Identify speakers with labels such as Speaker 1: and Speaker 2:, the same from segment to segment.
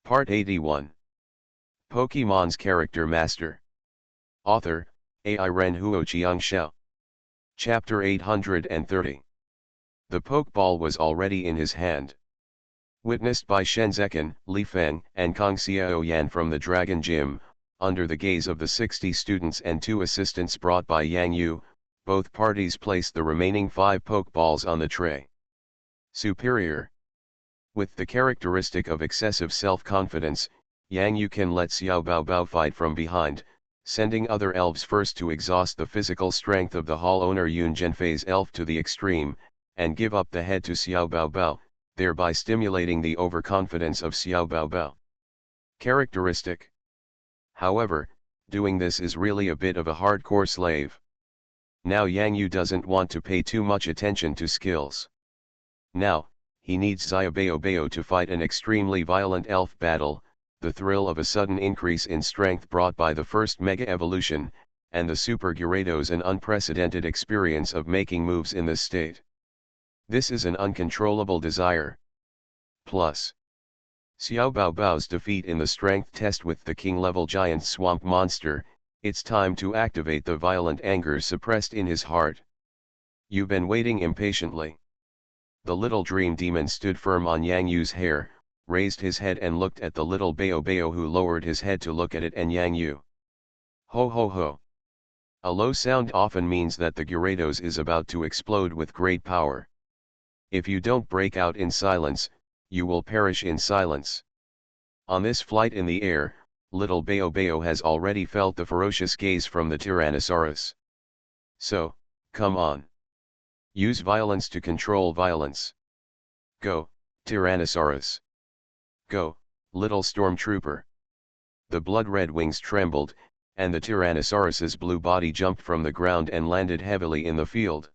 Speaker 1: Part 81. Pokemon's Character Master. Author, Ai Ren Huo Chiang Xiao. Chapter 830. The Pokeball was already in his hand. Witnessed by Shen Zekan, Li Feng, and Kong Xiao Yan from the Dragon Gym, under the gaze of the 60 students and 2 assistants brought by Yang Yu, both parties placed the remaining 5 Pokeballs on the tray. Superior. With the characteristic of excessive self-confidence, Yang Yu can let Xiao Baobao fight from behind, sending other elves first to exhaust the physical strength of the hall owner Yun Zhenfei's elf to the extreme, and give up the head to Xiao Baobao, thereby stimulating the overconfidence of Xiao Baobao. Characteristic. However, doing this is really a bit of a hardcore slave. Now Yang Yu doesn't want to pay too much attention to skills. Now, he needs Xiao Baobao to fight an extremely violent elf battle, the thrill of a sudden increase in strength brought by the first Mega Evolution, and the Super Gyarados an unprecedented experience of making moves in this state. This is an uncontrollable desire. Plus, Xiao Baobao's defeat in the strength test with the king-level giant swamp monster, it's time to activate the violent anger suppressed in his heart. You've been waiting impatiently. The little dream demon stood firm on Yang Yu's hair, raised his head and looked at the little Baobao who lowered his head to look at it and Yang Yu. Ho ho ho. A low sound often means that the Gyarados is about to explode with great power. If you don't break out in silence, you will perish in silence. On this flight in the air, little Baobao has already felt the ferocious gaze from the Tyrannosaurus. So, come on. Use violence to control violence. Go, Tyrannosaurus. Go, little stormtrooper. The blood-red wings trembled, and the Tyrannosaurus's blue body jumped from the ground and landed heavily in the field.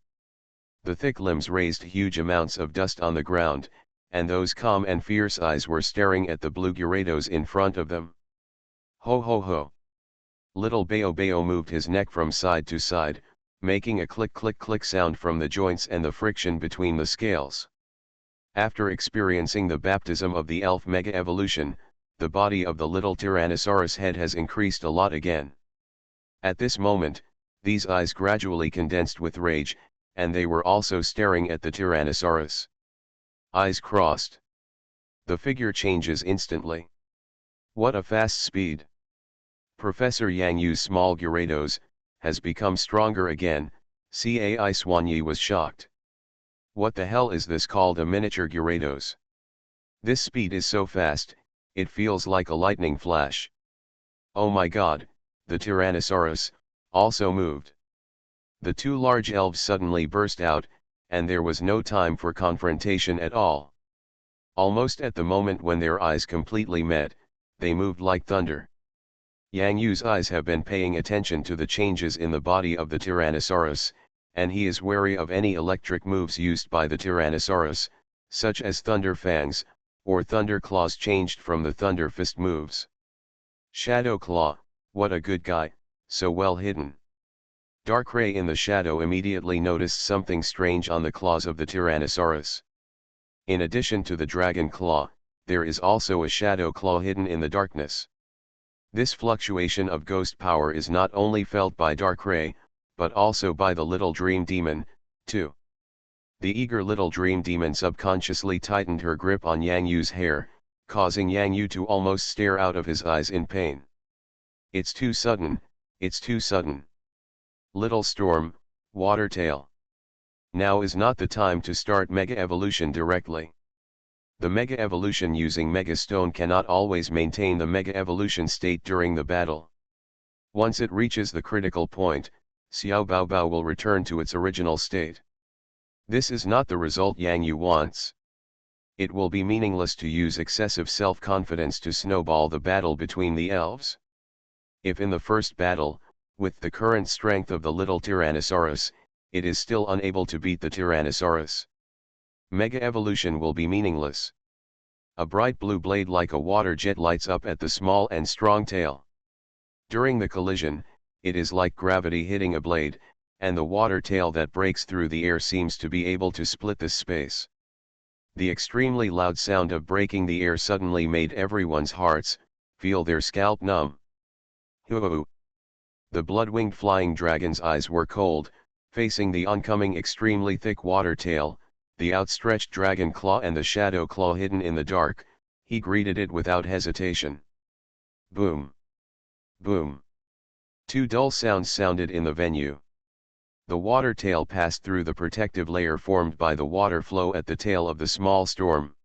Speaker 1: The thick limbs raised huge amounts of dust on the ground, and those calm and fierce eyes were staring at the blue Gyarados in front of them. Ho ho ho. Little Baobao moved his neck from side to side, making a click-click-click sound from the joints and the friction between the scales. After experiencing the baptism of the elf Mega Evolution, the body of the little Tyrannosaurus head has increased a lot again. At this moment, these eyes gradually condensed with rage, and they were also staring at the Tyrannosaurus. Eyes crossed. The figure changes instantly. What a fast speed! Professor Yang Yu's small Gyarados has become stronger again. Cai Xuanyi was shocked. What the hell is this called a miniature Gyarados? This speed is so fast, it feels like a lightning flash. Oh my god, the Tyrannosaurus also moved. The 2 large elves suddenly burst out, and there was no time for confrontation at all. Almost at the moment when their eyes completely met, they moved like thunder. Yang Yu's eyes have been paying attention to the changes in the body of the Tyrannosaurus, and he is wary of any electric moves used by the Tyrannosaurus, such as Thunder Fangs, or Thunder Claws changed from the Thunder Fist moves. Shadow Claw, what a good guy, so well hidden. Darkrai in the shadow immediately noticed something strange on the claws of the Tyrannosaurus. In addition to the Dragon Claw, there is also a Shadow Claw hidden in the darkness. This fluctuation of ghost power is not only felt by Darkrai, but also by the little dream demon, too. The eager little dream demon subconsciously tightened her grip on Yang Yu's hair, causing Yang Yu to almost stare out of his eyes in pain. It's too sudden, it's too sudden. Little Storm, Water Tail. Now is not the time to start Mega Evolution directly. The Mega Evolution using Mega Stone cannot always maintain the Mega Evolution state during the battle. Once it reaches the critical point, Xiao Baobao will return to its original state. This is not the result Yang Yu wants. It will be meaningless to use excessive self-confidence to snowball the battle between the elves. If in the first battle, with the current strength of the little Tyrannosaurus, it is still unable to beat the Tyrannosaurus, Mega Evolution will be meaningless. A bright blue blade like a water jet lights up at the small and strong tail. During the collision, it is like gravity hitting a blade, and the water tail that breaks through the air seems to be able to split this space. The extremely loud sound of breaking the air suddenly made everyone's hearts feel their scalp numb. Hoo! The blood-winged flying dragon's eyes were cold, facing the oncoming extremely thick water tail, the outstretched dragon claw and the shadow claw hidden in the dark. He greeted it without hesitation. Boom! Boom! Two dull sounds sounded in the venue. The water tail passed through the protective layer formed by the water flow at the tail of the small storm.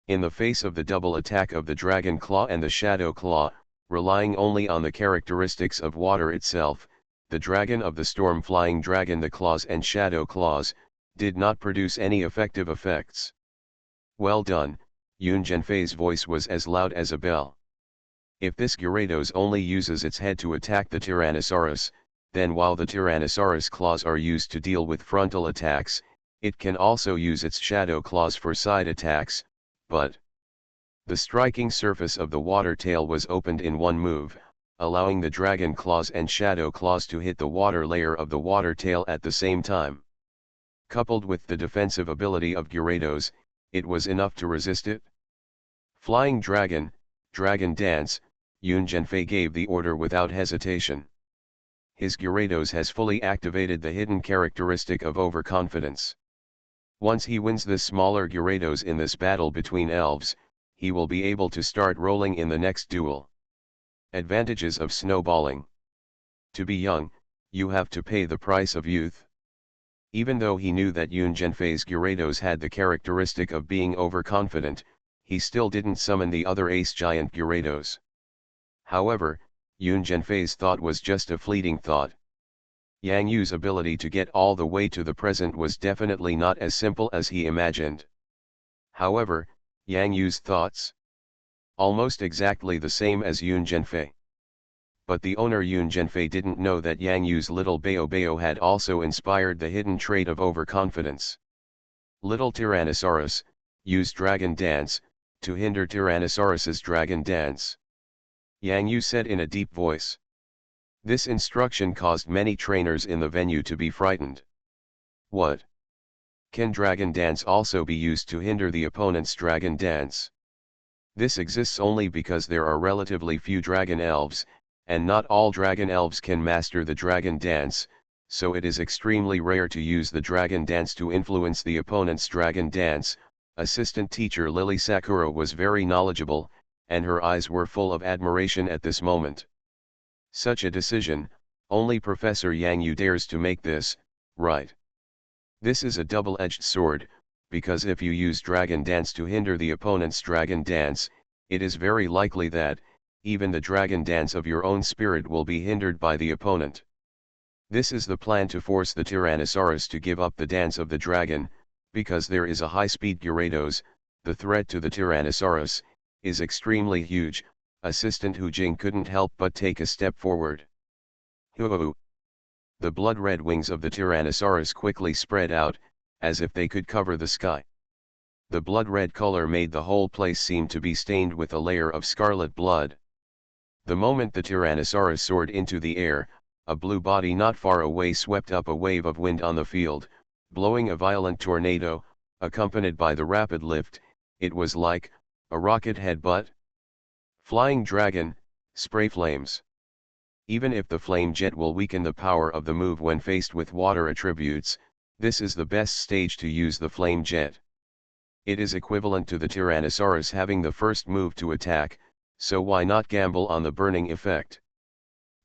Speaker 1: In the face of the double attack of the dragon claw and the shadow claw, relying only on the characteristics of water itself, the dragon of the storm flying dragon, the claws and shadow claws, did not produce any effective effects. Well done, Yun Zhenfei's voice was as loud as a bell. If this Gyarados only uses its head to attack the Tyrannosaurus, then while the Tyrannosaurus claws are used to deal with frontal attacks, it can also use its shadow claws for side attacks, but the striking surface of the water tail was opened in one move, allowing the dragon claws and shadow claws to hit the water layer of the water tail at the same time. Coupled with the defensive ability of Gyarados, it was enough to resist it. Flying Dragon, Dragon Dance, Yun Zhenfei gave the order without hesitation. His Gyarados has fully activated the hidden characteristic of overconfidence. Once he wins this smaller Gyarados in this battle between elves, he will be able to start rolling in the next duel. Advantages of snowballing. To be young, you have to pay the price of youth. Even though he knew that Yun Zhenfei's Gyarados had the characteristic of being overconfident, he still didn't summon the other ace giant Gyarados. However, Yun Zhenfei's thought was just a fleeting thought. Yang Yu's ability to get all the way to the present was definitely not as simple as he imagined. However, Yang Yu's thoughts? Almost exactly the same as Yun Zhenfei. But the owner Yun Zhenfei didn't know that Yang Yu's little Bayo Bayo had also inspired the hidden trait of overconfidence. Little Tyrannosaurus, use Dragon Dance, to hinder Tyrannosaurus's Dragon Dance. Yang Yu said in a deep voice. This instruction caused many trainers in the venue to be frightened. What? Can Dragon Dance also be used to hinder the opponent's Dragon Dance? This exists only because there are relatively few Dragon Elves, and not all Dragon Elves can master the Dragon Dance, so it is extremely rare to use the Dragon Dance to influence the opponent's Dragon Dance. Assistant teacher Lily Sakura was very knowledgeable, and her eyes were full of admiration at this moment. Such a decision, only Professor Yang Yu dares to make this, right? This is a double-edged sword, because if you use Dragon Dance to hinder the opponent's Dragon Dance, it is very likely that, even the Dragon Dance of your own spirit will be hindered by the opponent. This is the plan to force the Tyrannosaurus to give up the dance of the dragon, because there is a high-speed Gyarados, the threat to the Tyrannosaurus is extremely huge. Assistant Hu Jing couldn't help but take a step forward. Hoo! The blood-red wings of the Tyrannosaurus quickly spread out, as if they could cover the sky. The blood-red color made the whole place seem to be stained with a layer of scarlet blood. The moment the Tyrannosaurus soared into the air, a blue body not far away swept up a wave of wind on the field, blowing a violent tornado, accompanied by the rapid lift. It was like a rocket headbutt. Flying Dragon, spray flames. Even if the flame jet will weaken the power of the move when faced with water attributes, this is the best stage to use the flame jet. It is equivalent to the Tyrannosaurus having the first move to attack, so why not gamble on the burning effect?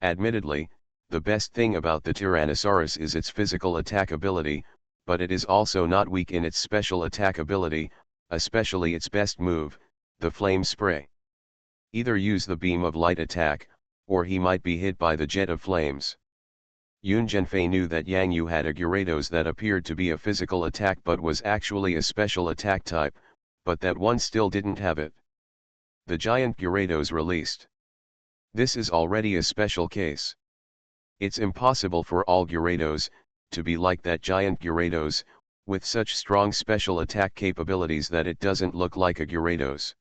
Speaker 1: Admittedly, the best thing about the Tyrannosaurus is its physical attack ability, but it is also not weak in its special attack ability, especially its best move, the flame spray. Either use the beam of light attack, or he might be hit by the jet of flames. Yun Zhenfei knew that Yang Yu had a Gyarados that appeared to be a physical attack but was actually a special attack type, but that one still didn't have it. The giant Gyarados released. This is already a special case. It's impossible for all Gyarados to be like that giant Gyarados, with such strong special attack capabilities that it doesn't look like a Gyarados.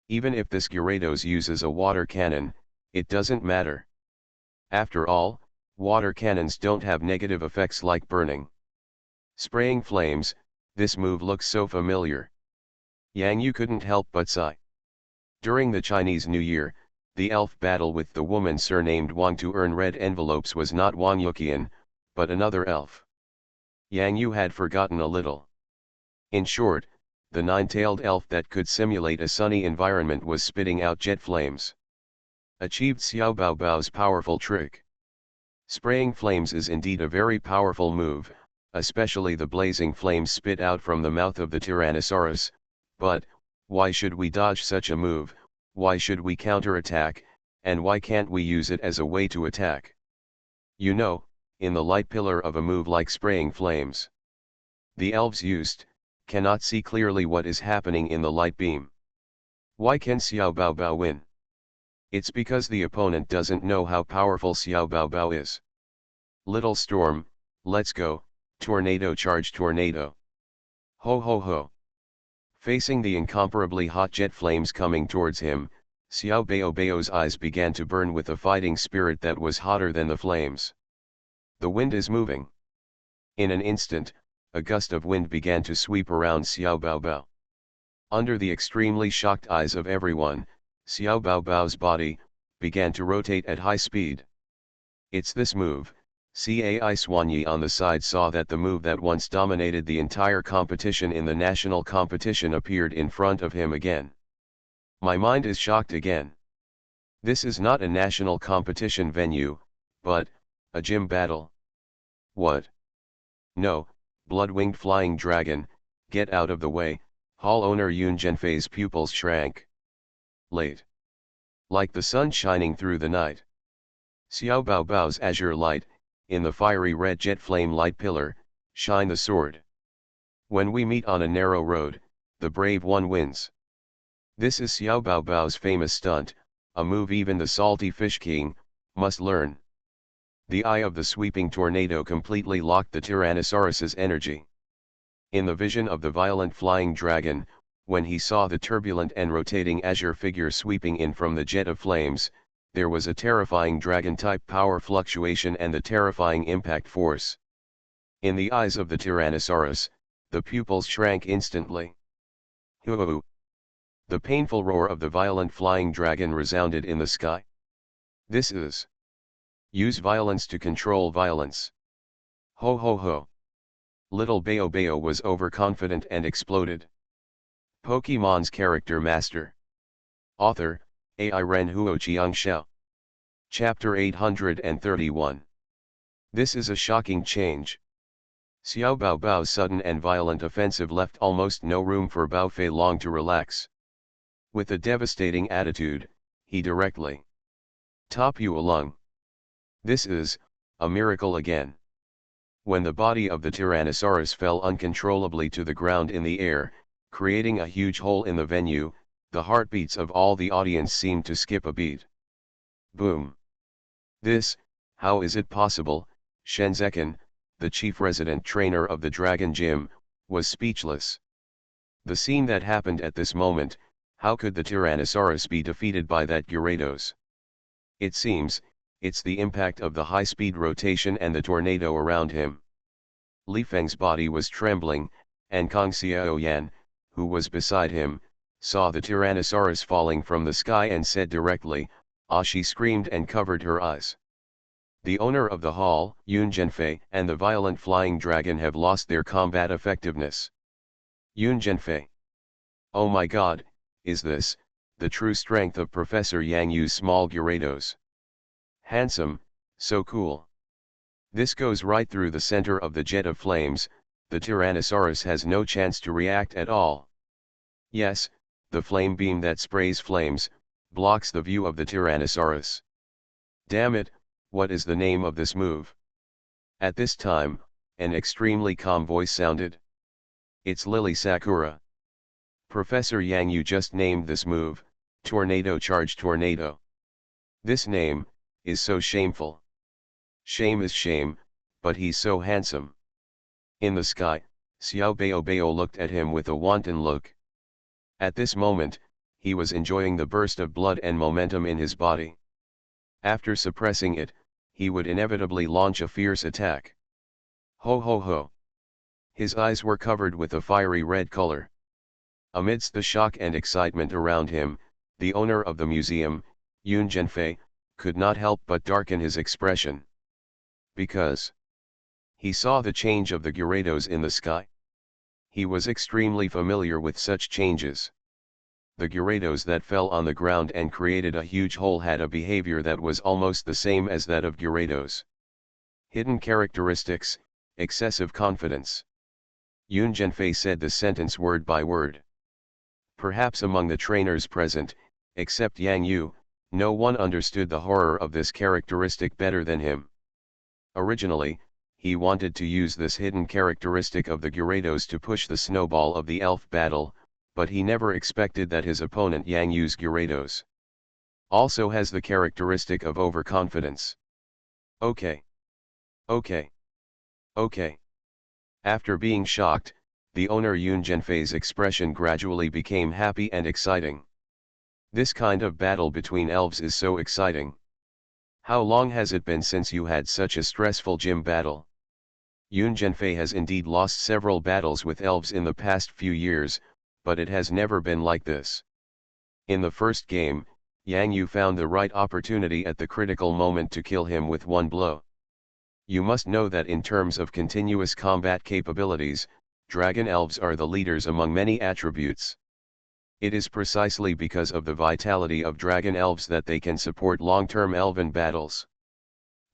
Speaker 1: Even if this Gyarados uses a water cannon, it doesn't matter. After all, water cannons don't have negative effects like burning. Spraying flames, this move looks so familiar. Yang Yu couldn't help but sigh. During the Chinese New Year, the elf battle with the woman surnamed Wang to earn red envelopes was not Wang Yuqian, but another elf. Yang Yu had forgotten a little. In short, the nine-tailed elf that could simulate a sunny environment was spitting out jet flames. Achieved Xiao Baobao's powerful trick. Spraying flames is indeed a very powerful move, especially the blazing flames spit out from the mouth of the Tyrannosaurus, but, why should we dodge such a move, why should we counterattack, and why can't we use it as a way to attack? You know, in the light pillar of a move like spraying flames. The elves cannot see clearly what is happening in the light beam. Why can Xiao Baobao win? It's because the opponent doesn't know how powerful Xiao Baobao is. Little storm, let's go, tornado charge tornado. Ho ho ho. Facing the incomparably hot jet flames coming towards him, Xiao Baobao's eyes began to burn with a fighting spirit that was hotter than the flames. The wind is moving. In an instant, a gust of wind began to sweep around Xiao Baobao. Under the extremely shocked eyes of everyone, Xiao Baobao's body began to rotate at high speed. It's this move. Cai Xuanyi on the side saw that the move that once dominated the entire competition in the national competition appeared in front of him again. My mind is shocked again. This is not a national competition venue, but a gym battle. What? No, blood-winged flying dragon, get out of the way. Hall owner Yun Zhenfei's pupils shrank. Late. Like the sun shining through the night. Xiao Baobao's azure light, in the fiery red jet flame light pillar, shine the sword. When we meet on a narrow road, the brave one wins. This is Xiao Baobao's famous stunt, a move even the salty fish king must learn. The eye of the sweeping tornado completely locked the Tyrannosaurus's energy. In the vision of the violent flying dragon, when he saw the turbulent and rotating azure figure sweeping in from the jet of flames, there was a terrifying dragon-type power fluctuation and the terrifying impact force. In the eyes of the Tyrannosaurus, the pupils shrank instantly. Hoo-hoo! The painful roar of the violent flying dragon resounded in the sky. This is. Use violence to control violence. Ho ho ho. Little Baobao was overconfident and exploded. Pokemon's Character Master. Author, AI Ren Huoqiang Xiao. Chapter 831. This is a shocking change. Xiao Baobao's sudden and violent offensive left almost no room for Bao Fei Long to relax. With a devastating attitude, he directly top you along. This is a miracle again. When the body of the Tyrannosaurus fell uncontrollably to the ground in the air, creating a huge hole in the venue, the heartbeats of all the audience seemed to skip a beat. Boom. This, how is it possible? Shenzhen, the chief resident trainer of the Dragon Gym, was speechless. The scene that happened at this moment, how could the Tyrannosaurus be defeated by that Gyarados? It seems, it's the impact of the high-speed rotation and the tornado around him. Li Feng's body was trembling, and Kang Xiaoyan, who was beside him, saw the Tyrannosaurus falling from the sky and said directly, "Ah!" She screamed and covered her eyes. The owner of the hall, Yun Zhenfei, and the violent flying dragon have lost their combat effectiveness. Yun Zhenfei. Oh my god, is this the true strength of Professor Yang Yu's small Gyarados? Handsome, so cool. This goes right through the center of the jet of flames, the Tyrannosaurus has no chance to react at all. Yes, the flame beam that sprays flames, blocks the view of the Tyrannosaurus. Damn it, what is the name of this move? At this time, an extremely calm voice sounded. It's Lily Sakura. Professor Yang Yu just named this move, Tornado Charge Tornado. This name is so shameful. Shame is shame, but he's so handsome. In the sky, Xiao Baobao looked at him with a wanton look. At this moment, he was enjoying the burst of blood and momentum in his body. After suppressing it, he would inevitably launch a fierce attack. Ho ho ho. His eyes were covered with a fiery red color. Amidst the shock and excitement around him, the owner of the museum, Yoon Genfei, could not help but darken his expression. Because he saw the change of the Gyarados in the sky. He was extremely familiar with such changes. The Gyarados that fell on the ground and created a huge hole had a behavior that was almost the same as that of Gyarados. Hidden characteristics, excessive confidence. Yoon Genfei said the sentence word by word. Perhaps among the trainers present, except Yang Yu, no one understood the horror of this characteristic better than him. Originally, he wanted to use this hidden characteristic of the Gyarados to push the snowball of the elf battle, but he never expected that his opponent Yang Yu's Gyarados also has the characteristic of overconfidence. Okay. Okay. Okay. After being shocked, the owner Yoon Genfei's expression gradually became happy and exciting. This kind of battle between elves is so exciting. How long has it been since you had such a stressful gym battle? Yoon Genfei has indeed lost several battles with elves in the past few years, but it has never been like this. In the first game, Yang Yu found the right opportunity at the critical moment to kill him with one blow. You must know that in terms of continuous combat capabilities, dragon elves are the leaders among many attributes. It is precisely because of the vitality of dragon elves that they can support long-term elven battles.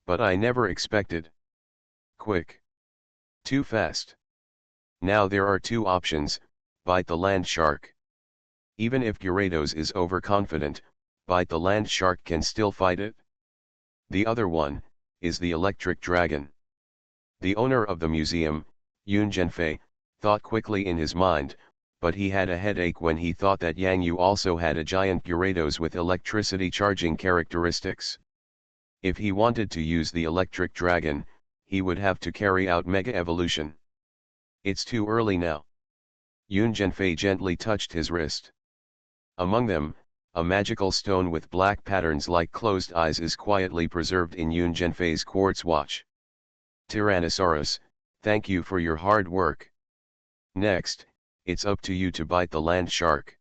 Speaker 1: But I never expected. Quick. Too fast. Now there are two options: bite the land shark. Even if Gyarados is overconfident, bite the land shark can still fight it. The other one is the electric dragon. The owner of the museum, Yoon Genfei, thought quickly in his mind, but he had a headache when he thought that Yang Yu also had a giant Gyarados with electricity charging characteristics. If he wanted to use the electric dragon, he would have to carry out Mega Evolution. It's too early now. Yoon Genfei gently touched his wrist. Among them, a magical stone with black patterns like closed eyes is quietly preserved in Yoon Genfei's quartz watch. Tyrannosaurus, thank you for your hard work. Next, it's up to you to bite the land shark.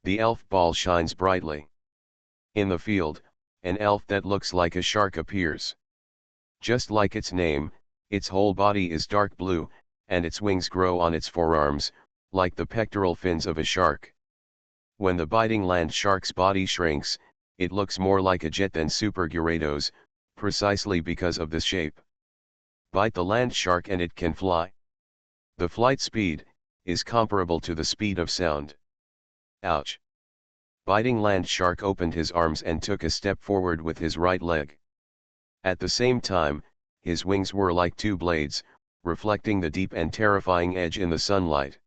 Speaker 1: The elf ball shines brightly. In the field, an elf that looks like a shark appears. Just like its name, its whole body is dark blue, and its wings grow on its forearms, like the pectoral fins of a shark. When the biting land shark's body shrinks, it looks more like a jet than Super Gyarados, precisely because of this shape. Bite the land shark and it can fly. The flight speed is comparable to the speed of sound. Ouch! Biting land shark opened his arms and took a step forward with his right leg. At the same time, his wings were like two blades, reflecting the deep and terrifying edge in the sunlight.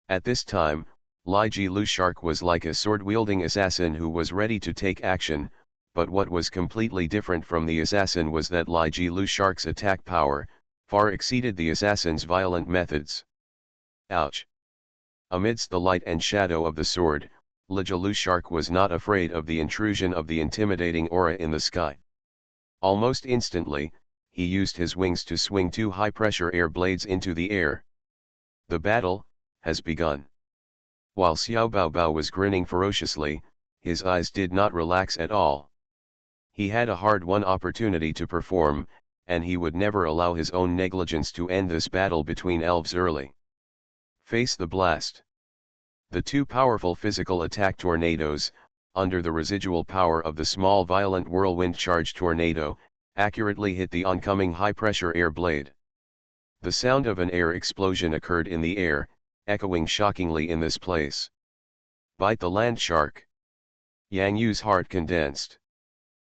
Speaker 1: At this time, Lai Ji Lu Shark was like a sword-wielding assassin who was ready to take action, but what was completely different from the assassin was that Lai Ji Lu Shark's attack power far exceeded the assassin's violent methods. Ouch! Amidst the light and shadow of the sword, Lai Ji Lu Shark was not afraid of the intrusion of the intimidating aura in the sky. Almost instantly, he used his wings to swing two high-pressure air blades into the air. The battle has begun. While Xiao Baobao was grinning ferociously, his eyes did not relax at all. He had a hard-won opportunity to perform, and he would never allow his own negligence to end this battle between elves early. Face the blast. The two powerful physical attack tornadoes, under the residual power of the small violent whirlwind charge tornado, accurately hit the oncoming high-pressure air blade. The sound of an air explosion occurred in the air, echoing shockingly in this place. Bite the land shark. Yang Yu's heart condensed.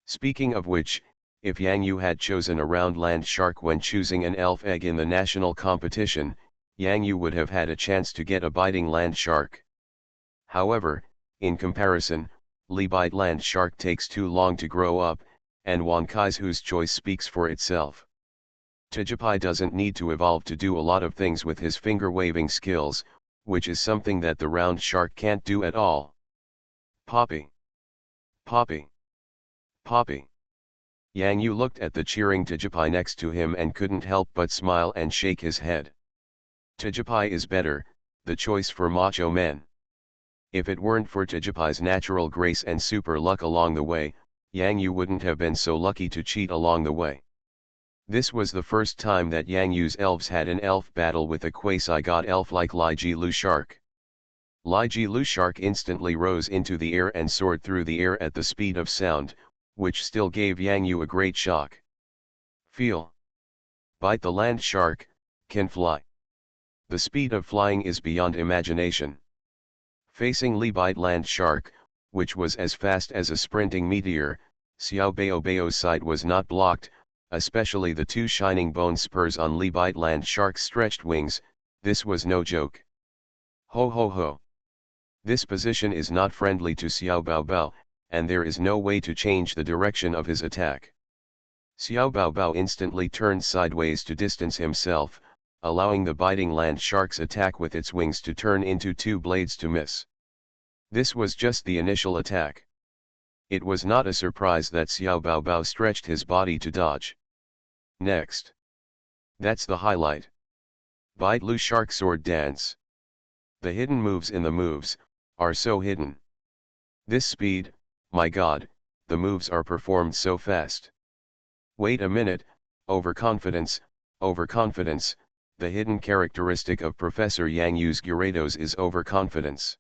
Speaker 1: Speaking of which, if Yang Yu had chosen a round land shark when choosing an elf egg in the national competition, Yang Yu would have had a chance to get a biting land shark. However, in comparison, Li bite land shark takes too long to grow up, and Wan Kai's choice speaks for itself. Tijipai doesn't need to evolve to do a lot of things with his finger-waving skills, which is something that the round shark can't do at all. Poppy! Poppy! Poppy! Yang Yu looked at the cheering Tijipai next to him and couldn't help but smile and shake his head. Tijipai is better, the choice for macho men. If it weren't for Tijipai's natural grace and super luck along the way, Yang Yu wouldn't have been so lucky to cheat along the way. This was the first time that Yang Yu's elves had an elf battle with a quasi-god elf like Lai Ji Lu Shark. Lai Ji Lu Shark instantly rose into the air and soared through the air at the speed of sound, which still gave Yang Yu a great shock. Feel. Bite the land shark, can fly. The speed of flying is beyond imagination. Facing Li Bite land shark, which was as fast as a sprinting meteor, Xiao Bao's sight was not blocked, especially the two shining bone spurs on Li Bite land shark's stretched wings. This was no joke. Ho ho ho. This position is not friendly to Xiao Bao, and there is no way to change the direction of his attack. Xiao Bao instantly turned sideways to distance himself, allowing the biting land shark's attack with its wings to turn into two blades to miss. This was just the initial attack. It was not a surprise that Xiao Bao stretched his body to dodge. Next. That's the highlight. Bite Lu Shark Sword Dance. The hidden moves in the moves are so hidden. This speed, my god, the moves are performed so fast. Wait a minute, overconfidence, overconfidence. The hidden characteristic of Professor Yang Yu's Gyarados is overconfidence.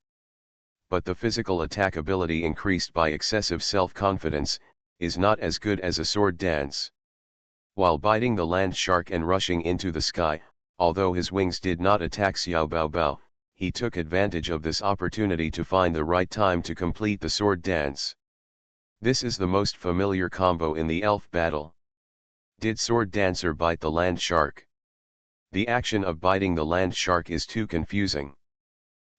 Speaker 1: But the physical attack ability increased by excessive self-confidence, is not as good as a sword dance. While biting the land shark and rushing into the sky, although his wings did not attack Xiao Bao, he took advantage of this opportunity to find the right time to complete the sword dance. This is the most familiar combo in the elf battle. Did Sword Dancer bite the land shark? The action of biting the land shark is too confusing.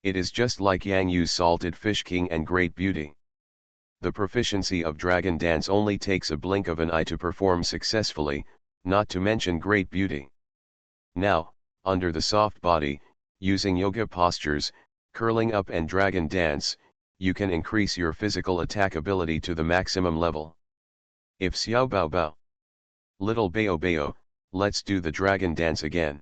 Speaker 1: It is just like Yang Yu's Salted Fish King and Great Beauty. The proficiency of Dragon Dance only takes a blink of an eye to perform successfully, not to mention Great Beauty. Now, under the soft body, using yoga postures, curling up and Dragon Dance, you can increase your physical attack ability to the maximum level. If Xiao Bao, Little Bao, let's do the Dragon Dance again.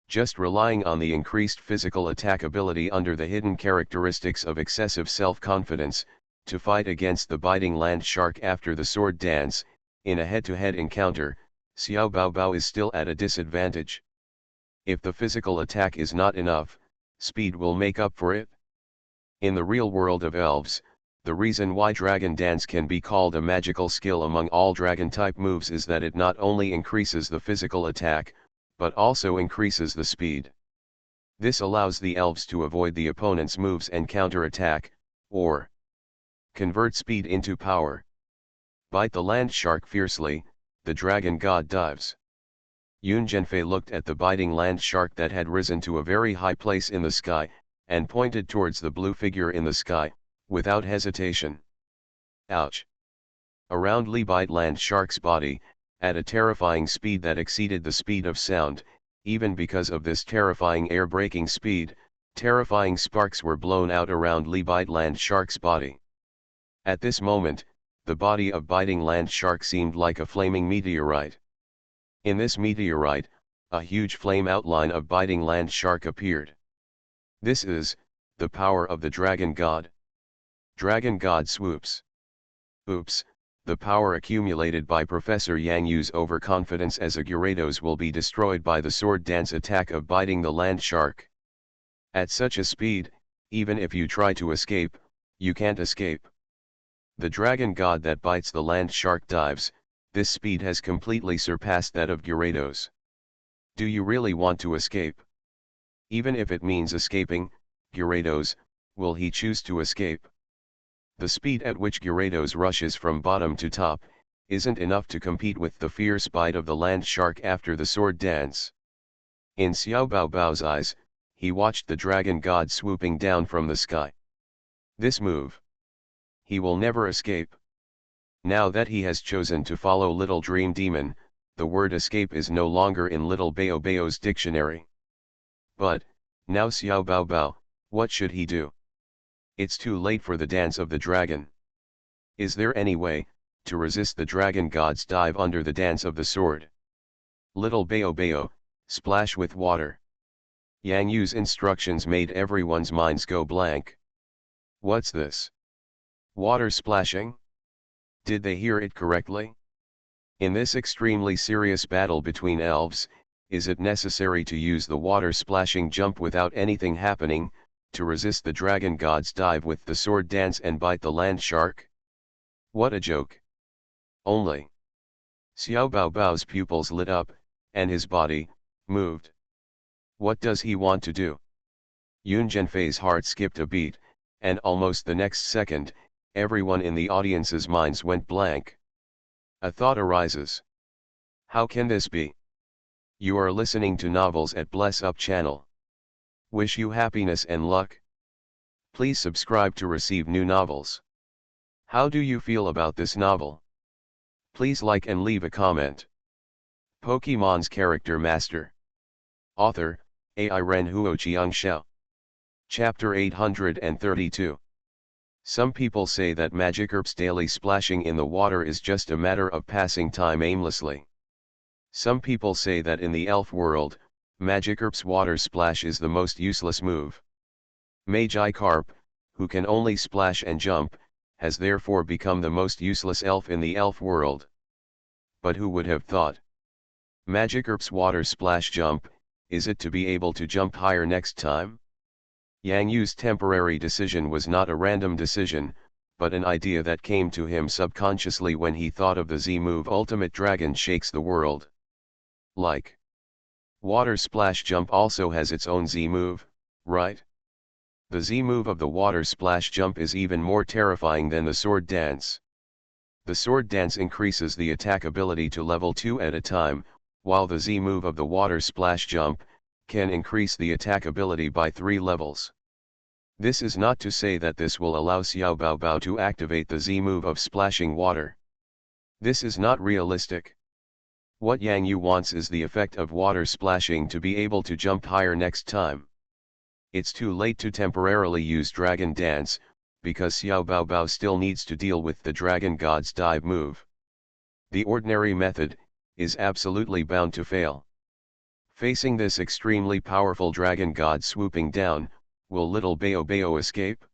Speaker 1: Just relying on the increased physical attack ability under the hidden characteristics of excessive self-confidence, to fight against the biting land shark after the sword dance, in a head-to-head encounter, Xiao Bao is still at a disadvantage. If the physical attack is not enough, speed will make up for it. In the real world of elves, the reason why Dragon Dance can be called a magical skill among all dragon-type moves is that it not only increases the physical attack, but also increases the speed. This allows the elves to avoid the opponent's moves and counter-attack, or convert speed into power. Bite the land shark fiercely, the dragon god dives. Yun Zhenfei looked at the biting land shark that had risen to a very high place in the sky, and pointed towards the blue figure in the sky, without hesitation. Ouch! Around Li bite land shark's body, at a terrifying speed that exceeded the speed of sound, even because of this terrifying air-breaking speed, terrifying sparks were blown out around Li bite land shark's body. At this moment, the body of biting land shark seemed like a flaming meteorite. In this meteorite, a huge flame outline of biting land shark appeared. This is the power of the dragon god. Dragon god swoops. Oops, the power accumulated by Professor Yang Yu's overconfidence as a Gyarados will be destroyed by the sword dance attack of biting the land shark. At such a speed, even if you try to escape, you can't escape. The dragon god that bites the land shark dives. This speed has completely surpassed that of Gyarados. Do you really want to escape? Even if it means escaping, Gyarados, will he choose to escape? The speed at which Gyarados rushes from bottom to top, isn't enough to compete with the fierce bite of the land shark after the sword dance. In Xiao Bao's eyes, he watched the dragon god swooping down from the sky. This move. He will never escape. Now that he has chosen to follow Little Dream Demon, the word escape is no longer in Little Bao's dictionary. But, now Xiao Bao, what should he do? It's too late for the dance of the dragon. Is there any way to resist the dragon god's dive under the dance of the sword? Little Bao, splash with water. Yang Yu's instructions made everyone's minds go blank. What's this? Water splashing? Did they hear it correctly? In this extremely serious battle between elves, is it necessary to use the water splashing jump without anything happening, to resist the dragon god's dive with the sword dance and bite the land shark? What a joke! Only. Xiao Baobao's pupils lit up, and his body moved. What does he want to do? Yun Zhenfei's heart skipped a beat, and almost the next second, everyone in the audience's minds went blank. A thought arises. How can this be? You are listening to Novels at Bless Up channel. Wish you happiness and luck. Please subscribe to receive new novels. How do you feel about this novel? Please like and leave a comment. Pokemon's Character Master. Author, AI Ren Huoqiang Xiao. Chapter 832. Some people say that Magikarp's daily splashing in the water is just a matter of passing time aimlessly. Some people say that in the elf world, Magikarp's water splash is the most useless move. Magikarp, who can only splash and jump, has therefore become the most useless elf in the elf world. But who would have thought? Magikarp's water splash jump, is it to be able to jump higher next time? Yang Yu's temporary decision was not a random decision, but an idea that came to him subconsciously when he thought of the Z-move Ultimate Dragon Shakes the World. Like. Water splash jump also has its own Z-move, right? The Z-move of the water splash jump is even more terrifying than the sword dance. The sword dance increases the attack ability to level 2 at a time, while the Z-move of the water splash jump can increase the attack ability by 3 levels. This is not to say that this will allow Xiao Baobao to activate the Z-move of splashing water. This is not realistic. What Yang Yu wants is the effect of water splashing to be able to jump higher next time. It's too late to temporarily use Dragon Dance, because Xiao Baobao still needs to deal with the Dragon God's dive move. The ordinary method is absolutely bound to fail. Facing this extremely powerful dragon god swooping down, will little Bao escape?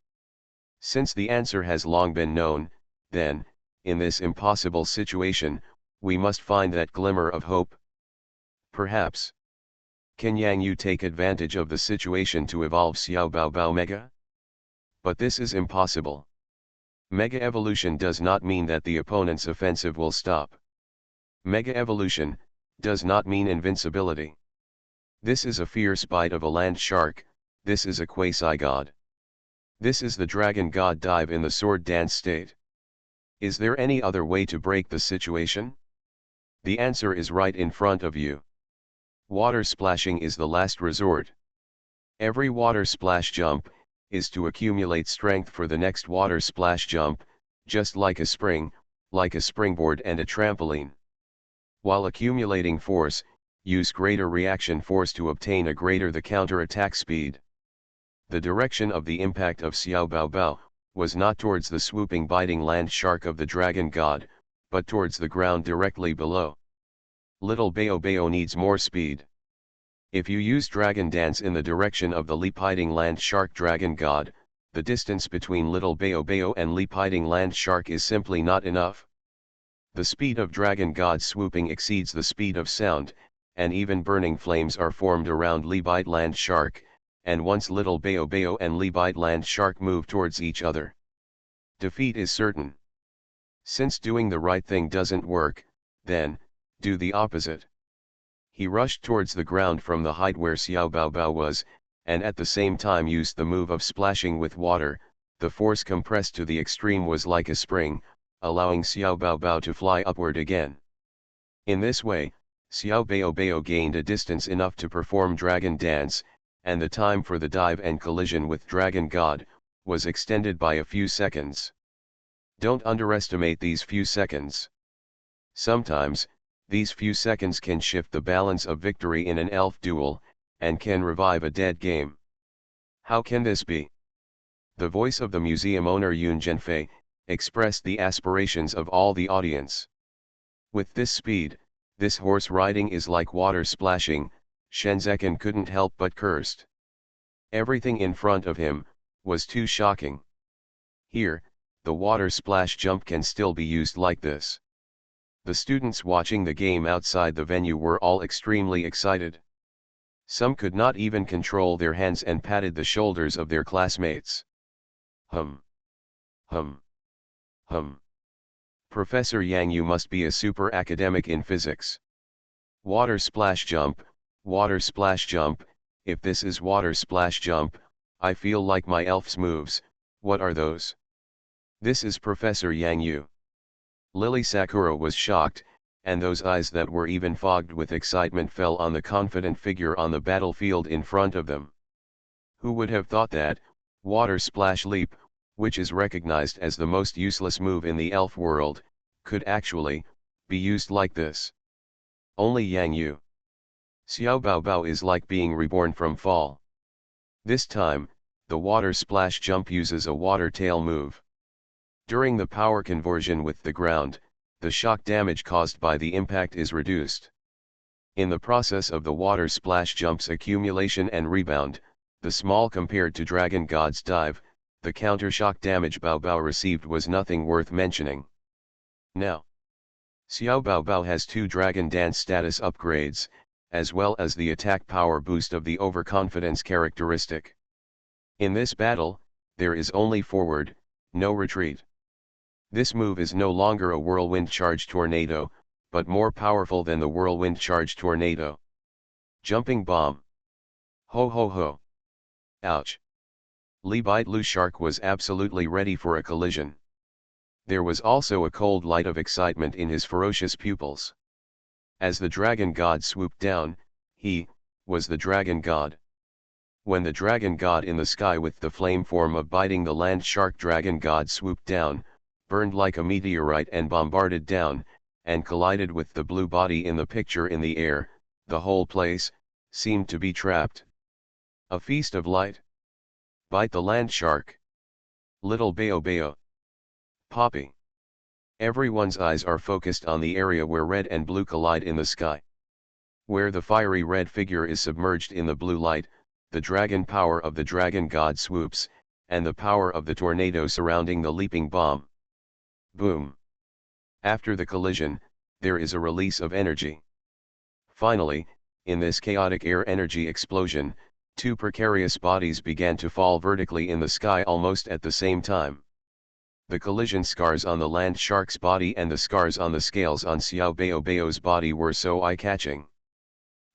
Speaker 1: Since the answer has long been known, then, in this impossible situation, we must find that glimmer of hope. Perhaps. Can Yang Yu take advantage of the situation to evolve Xiao Baobao Mega? But this is impossible. Mega evolution does not mean that the opponent's offensive will stop. Mega evolution does not mean invincibility. This is a fierce bite of a land shark, this is a quasi-god. This is the dragon god dive in the sword dance state. Is there any other way to break the situation? The answer is right in front of you. Water splashing is the last resort. Every water splash jump is to accumulate strength for the next water splash jump, just like a springboard and a trampoline. While accumulating force, use greater reaction force to obtain a greater the counter-attack speed. The direction of the impact of Xiao Baobao was not towards the swooping biting land shark of the dragon god, but towards the ground directly below. Little Bao needs more speed. If you use Dragon Dance in the direction of the leap-hiding land shark dragon god, the distance between little Bao and leap-hiding land shark is simply not enough. The speed of dragon god swooping exceeds the speed of sound, and even burning flames are formed around leap-hiding land shark, and once little Bao and leap-hiding land shark move towards each other, defeat is certain. Since doing the right thing doesn't work, then, do the opposite. He rushed towards the ground from the height where Xiao Baobao was, and at the same time used the move of splashing with water. The force compressed to the extreme was like a spring, allowing Xiao Baobao to fly upward again. In this way, Xiao Baobao gained a distance enough to perform Dragon Dance, and the time for the dive and collision with Dragon God was extended by a few seconds. Don't underestimate these few seconds. Sometimes, these few seconds can shift the balance of victory in an elf duel, and can revive a dead game. How can this be? The voice of the museum owner Yun Zhenfei expressed the aspirations of all the audience. With this speed, this horse riding is like water splashing, Shenzhen couldn't help but cursed. Everything in front of him was too shocking. Here, the water splash jump can still be used like this. The students watching the game outside the venue were all extremely excited. Some could not even control their hands and patted the shoulders of their classmates. Hum. Hum. Hum. Professor Yang, you must be a super academic in physics. Water splash jump, if this is water splash jump, I feel like my elf's moves. What are those? This is Professor Yang Yu. Lily Sakura was shocked, and those eyes that were even fogged with excitement fell on the confident figure on the battlefield in front of them. Who would have thought that, water splash leap, which is recognized as the most useless move in the elf world, could actually be used like this? Only Yang Yu. Xiao Bao Bao is like being reborn from fall. This time, the water splash jump uses a water tail move. During the power conversion with the ground, the shock damage caused by the impact is reduced. In the process of the water splash jump's accumulation and rebound, the small compared to Dragon God's dive, the counter-shock damage Bao Bao received was nothing worth mentioning. Now, Xiao Bao Bao has 2 Dragon Dance status upgrades, as well as the attack power boost of the overconfidence characteristic. In this battle, there is only forward, no retreat. This move is no longer a whirlwind charge tornado, but more powerful than the whirlwind charge tornado. Jumping bomb. Ho ho ho. Ouch. Li Bite Lu Shark was absolutely ready for a collision. There was also a cold light of excitement in his ferocious pupils. As the Dragon God swooped down, he was the Dragon God. When the Dragon God in the sky with the flame form of biting the land shark Dragon God swooped down, burned like a meteorite and bombarded down, and collided with the blue body in the picture in the air, the whole place seemed to be trapped. A feast of light. Bite the land shark. Little Bao Bao. Poppy. Everyone's eyes are focused on the area where red and blue collide in the sky. Where the fiery red figure is submerged in the blue light, the dragon power of the Dragon God swoops, and the power of the tornado surrounding the leaping bomb. Boom. After the collision, there is a release of energy. Finally, in this chaotic air energy explosion, 2 precarious bodies began to fall vertically in the sky almost at the same time. The collision scars on the land shark's body and the scars on the scales on Xiao Bao Bao's body were so eye-catching.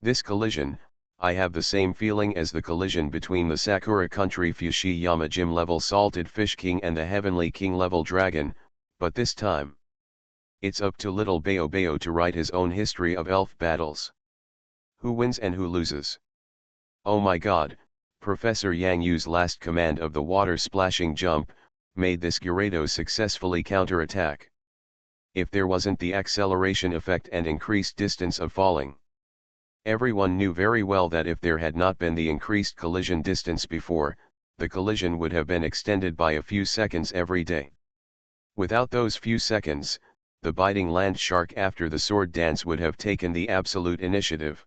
Speaker 1: This collision, I have the same feeling as the collision between the Sakura Country Fushiyama Gym level Salted Fish King and the Heavenly King level Dragon, but this time, it's up to little Bao Bao to write his own history of elf battles. Who wins and who loses? Oh my god, Professor Yang Yu's last command of the water splashing jump, made this Gyarados successfully counterattack. If there wasn't the acceleration effect and increased distance of falling. Everyone knew very well that if there had not been the increased collision distance before, the collision would have been extended by a few seconds every day. Without those few seconds, the biting land shark after the sword dance would have taken the absolute initiative.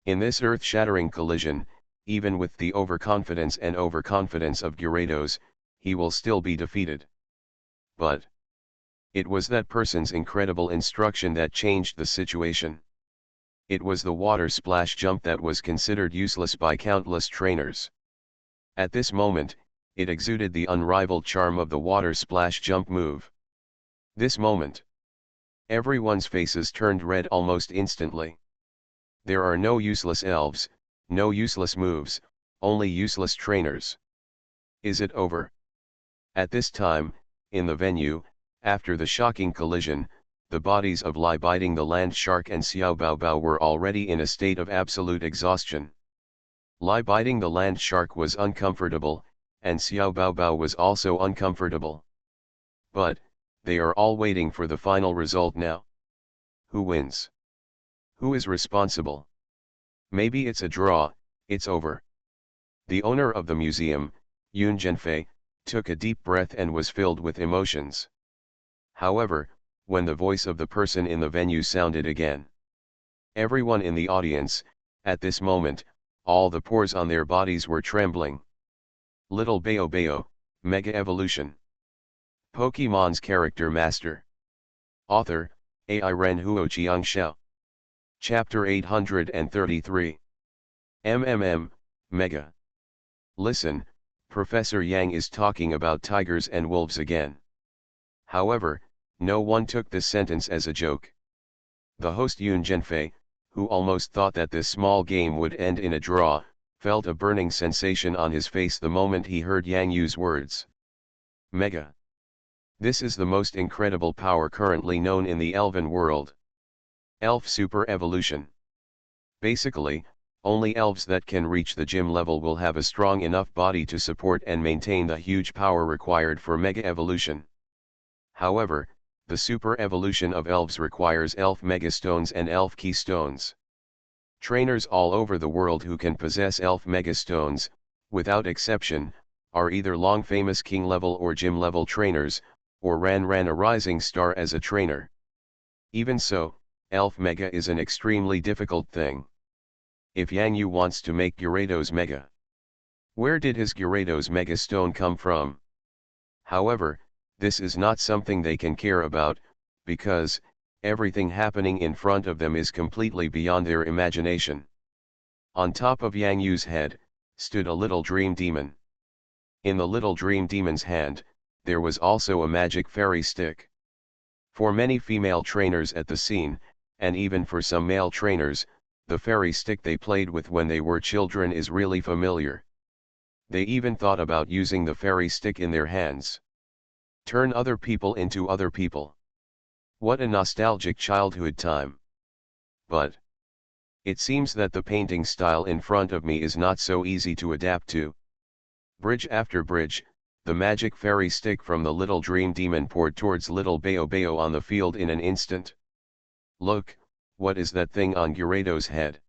Speaker 1: In this earth-shattering collision, even with the overconfidence of Gyarados, he will still be defeated. But it was that person's incredible instruction that changed the situation. It was the water splash jump that was considered useless by countless trainers. At this moment, it exuded the unrivaled charm of the water splash jump move. This moment, everyone's faces turned red almost instantly. There are no useless elves, no useless moves, only useless trainers. Is it over? At this time, in the venue, after the shocking collision, the bodies of Lai biting the land shark and Xiao Bao Bao were already in a state of absolute exhaustion. Lai biting the land shark was uncomfortable, and Xiao Bao Bao was also uncomfortable. But, they are all waiting for the final result now. Who wins? Who is responsible? Maybe it's a draw, it's over. The owner of the museum, Yun Zhenfei, took a deep breath and was filled with emotions. However, when the voice of the person in the venue sounded again, everyone in the audience, At this moment, all the pores on their bodies were trembling. Little Bayo Bayo, Mega Evolution. Pokemon's Character Master. Author, AI Renhuo Xiangxiao. Chapter 833. Mega. Listen, Professor Yang is talking about tigers and wolves again. However, no one took this sentence as a joke. The host Yun Zhenfei, who almost thought that this small game would end in a draw, felt a burning sensation on his face the moment he heard Yang use words. Mega. This is the most incredible power currently known in the elven world. Elf Super Evolution. Basically, only elves that can reach the gym level will have a strong enough body to support and maintain the huge power required for Mega Evolution. However, the super evolution of elves requires elf megastones and elf keystones. Trainers all over the world who can possess elf megastones, without exception, are either long famous king level or gym level trainers, or ran a rising star as a trainer. Even so, elf mega is an extremely difficult thing. If Yang Yu wants to make Gyarados mega, where did his Gyarados mega stone come from? However, this is not something they can care about, because everything happening in front of them is completely beyond their imagination. On top of Yang Yu's head, stood a little dream demon. In the little dream demon's hand, there was also a magic fairy stick. For many female trainers at the scene, and even for some male trainers, the fairy stick they played with when they were children is really familiar. They even thought about using the fairy stick in their hands. Turn other people into other people. What a nostalgic childhood time. But it seems that the painting style in front of me is not so easy to adapt to. Bridge after bridge, the magic fairy stick from the little dream demon poured towards little Bayo Bayo on the field in an instant. Look, what is that thing on Gyarados' head?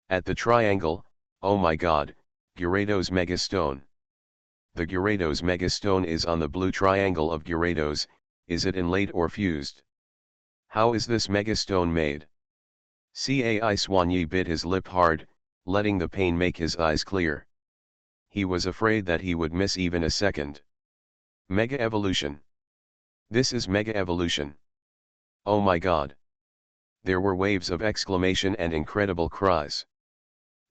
Speaker 1: At the triangle, oh my god, Gyarados Megastone. The Gyarados Megastone is on the blue triangle of Gyarados. Is it inlaid or fused? How is this Megastone made? Cai Swanyi bit his lip hard, letting the pain make his eyes clear. He was afraid that he would miss even a second. Mega Evolution. This is Mega Evolution. Oh my god. There were waves of exclamation and incredible cries.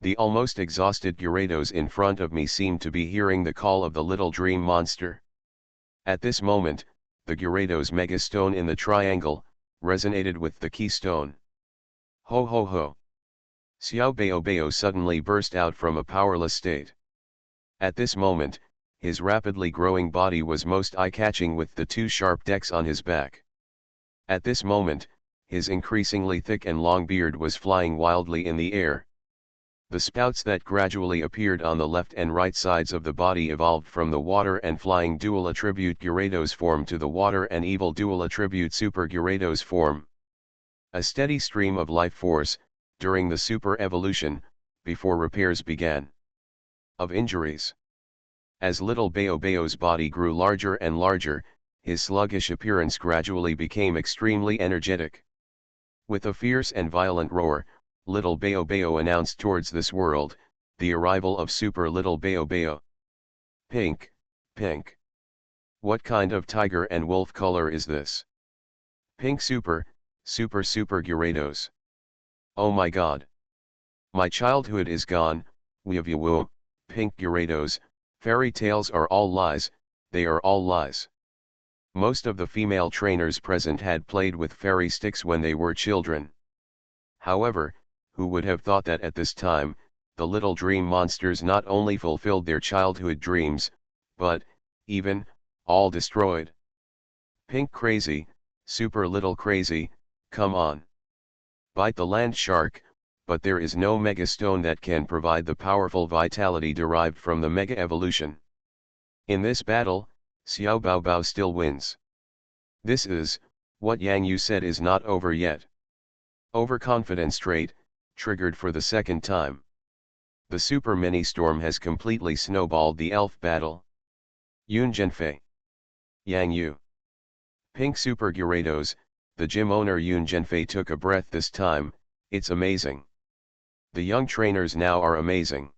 Speaker 1: The almost exhausted Gyarados in front of me seemed to be hearing the call of the little dream monster. At this moment, the Gyarados Megastone in the triangle resonated with the keystone. Ho ho ho. Xiao Bayo Bayo suddenly burst out from a powerless state. At this moment, his rapidly growing body was most eye-catching with the two sharp decks on his back. At this moment, his increasingly thick and long beard was flying wildly in the air. The spouts that gradually appeared on the left and right sides of the body evolved from the water and flying dual attribute Gyarados form to the water and evil dual attribute Super Gyarados form. A steady stream of life force, during the super evolution, before repairs began. Of injuries. As little Bayo Bayo's body grew larger and larger, his sluggish appearance gradually became extremely energetic. With a fierce and violent roar, little Bayo Bayo announced towards this world, the arrival of Super Little Bayo Bayo. Pink, pink. What kind of tiger and wolf color is this? Pink Super Gyarados. Oh my god. My childhood is gone, woo, pink Gyarados, fairy tales are all lies, they are all lies. Most of the female trainers present had played with fairy sticks when they were children. However, who would have thought that at this time, the little dream monsters not only fulfilled their childhood dreams, but, even, all destroyed. Pink crazy, super little crazy, come on. Bite the land shark, but there is no megastone that can provide the powerful vitality derived from the mega evolution. In this battle, Xiao Baobao still wins. This is, what Yang Yu said is not over yet. Overconfidence trait, triggered for the second time. The super mini storm has completely snowballed the elf battle. Yun Zhenfei. Yang Yu. Pink Super Gyarados, the gym owner Yun Zhenfei took a breath this time, it's amazing. The young trainers now are amazing.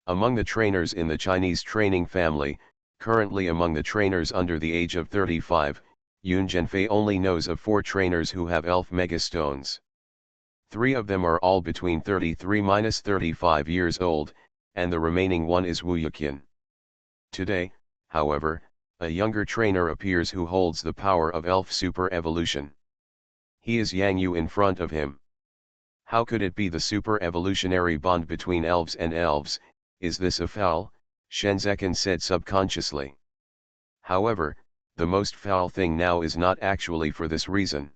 Speaker 1: Among the trainers in the Chinese training family, currently among the trainers under the age of 35, Yun Zhenfei only knows of 4 trainers who have elf megastones. 3 of them are all between 33–35 years old, and the remaining one is Wu Yuqian. Today, however, a younger trainer appears who holds the power of elf super evolution. He is Yang Yu in front of him. How could it be the super evolutionary bond between elves and elves? Is this a foul? Shenzhen said subconsciously. However, the most foul thing now is not actually for this reason.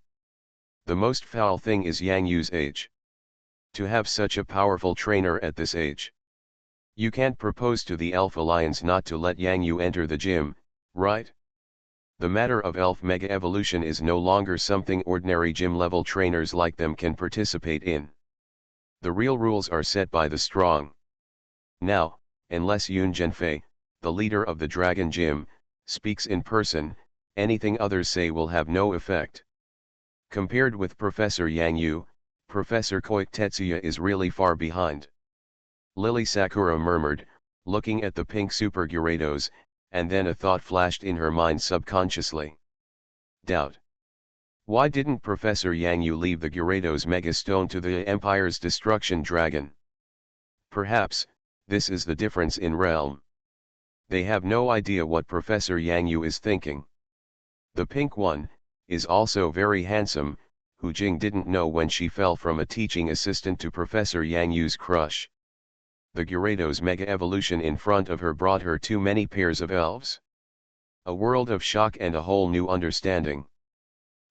Speaker 1: The most foul thing is Yang Yu's age. To have such a powerful trainer at this age. You can't propose to the Elf Alliance not to let Yang Yu enter the gym, right? The matter of elf mega evolution is no longer something ordinary gym level trainers like them can participate in. The real rules are set by the strong. Now, unless Yun Zhenfei, the leader of the Dragon Gym, speaks in person, anything others say will have no effect. Compared with Professor Yang Yu, Professor Koik Tetsuya is really far behind. Lily Sakura murmured, looking at the pink Super Gyarados, and then a thought flashed in her mind subconsciously. Doubt. Why didn't Professor Yang Yu leave the Gyarados Megastone to the Empire's Destruction Dragon? Perhaps, this is the difference in realm. They have no idea what Professor Yang Yu is thinking. The pink one is also very handsome. Hu Jing didn't know when she fell from a teaching assistant to Professor Yang Yu's crush. The Gyarados mega evolution in front of her brought her too many pairs of elves. A world of shock and a whole new understanding.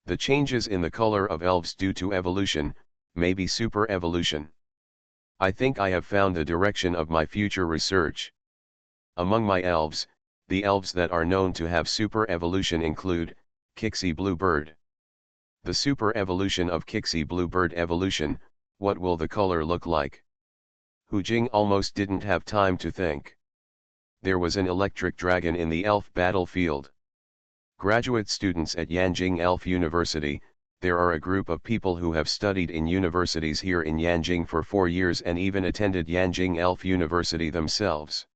Speaker 1: The changes in the color of elves due to evolution, maybe super evolution. I think I have found the direction of my future research. Among my elves, the elves that are known to have super evolution include Kixie Bluebird. The super evolution of Kixie Bluebird evolution, what will the color look like? Hu Jing almost didn't have time to think. There was an electric dragon in the elf battlefield. Graduate students at Yanjing Elf University, there are a group of people who have studied in universities here in Yanjing for 4 years and even attended Yanjing Elf University themselves.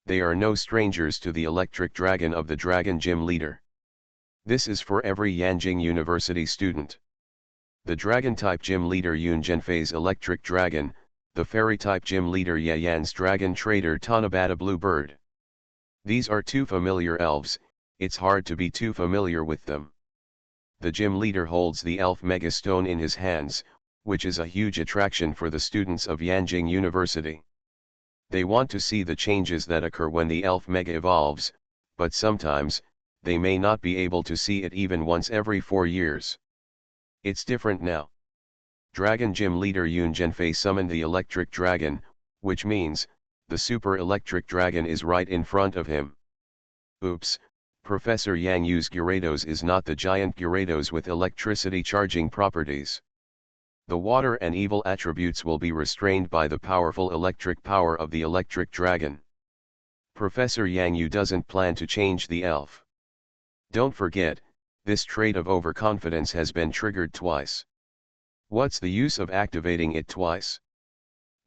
Speaker 1: They are no strangers to the electric dragon of the Dragon Gym leader. This is for every Yanjing University student. The Dragon-type gym leader Yun Zhenfei's electric dragon, the Fairy-type gym leader Ye Yan's dragon trader Tanabata Bluebird. These are 2 familiar elves, it's hard to be too familiar with them. The gym leader holds the elf megastone in his hands, which is a huge attraction for the students of Yanjing University. They want to see the changes that occur when the elf mega evolves, but sometimes, they may not be able to see it even once every 4 years. It's different now. Dragon Gym leader Yun Zhenfei summoned the electric dragon, which means, the super electric dragon is right in front of him. Oops, Professor Yang Yu's Gyarados is not the giant Gyarados with electricity charging properties. The water and evil attributes will be restrained by the powerful electric power of the electric dragon. Professor Yang Yu doesn't plan to change the elf. Don't forget, this trait of overconfidence has been triggered twice. What's the use of activating it twice?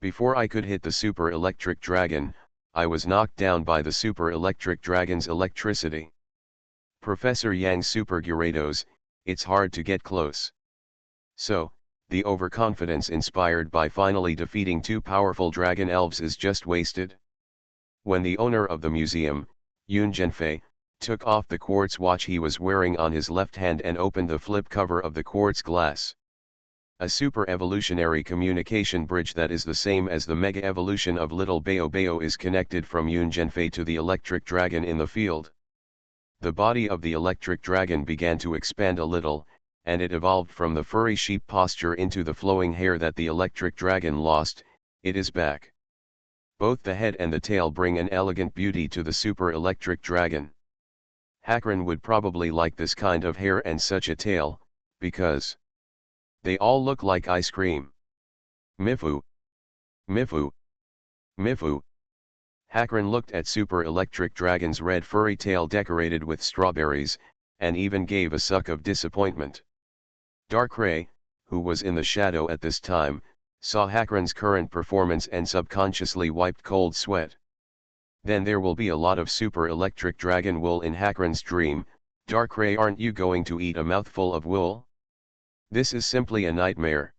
Speaker 1: Before I could hit the super electric dragon, I was knocked down by the super electric dragon's electricity. Professor Yang's super Gyarados, it's hard to get close. So, the overconfidence inspired by finally defeating 2 powerful dragon elves is just wasted. When the owner of the museum, Yun Zhenfei, took off the quartz watch he was wearing on his left hand and opened the flip cover of the quartz glass. A super evolutionary communication bridge that is the same as the mega evolution of Little Bayo Bayo is connected from Yun Zhenfei to the electric dragon in the field. The body of the electric dragon began to expand a little, and it evolved from the furry sheep posture into the flowing hair that the electric dragon lost. It is back. Both the head and the tail bring an elegant beauty to the super electric dragon. Hakran would probably like this kind of hair and such a tail, because they all look like ice cream. Mifu. Mifu. Mifu. Hakran looked at Super Electric Dragon's red furry tail decorated with strawberries, and even gave a suck of disappointment. Darkrai, who was in the shadow at this time, saw Hakran's current performance and subconsciously wiped cold sweat. Then there will be a lot of super electric dragon wool in Hakran's dream. Darkrai, aren't you going to eat a mouthful of wool? This is simply a nightmare.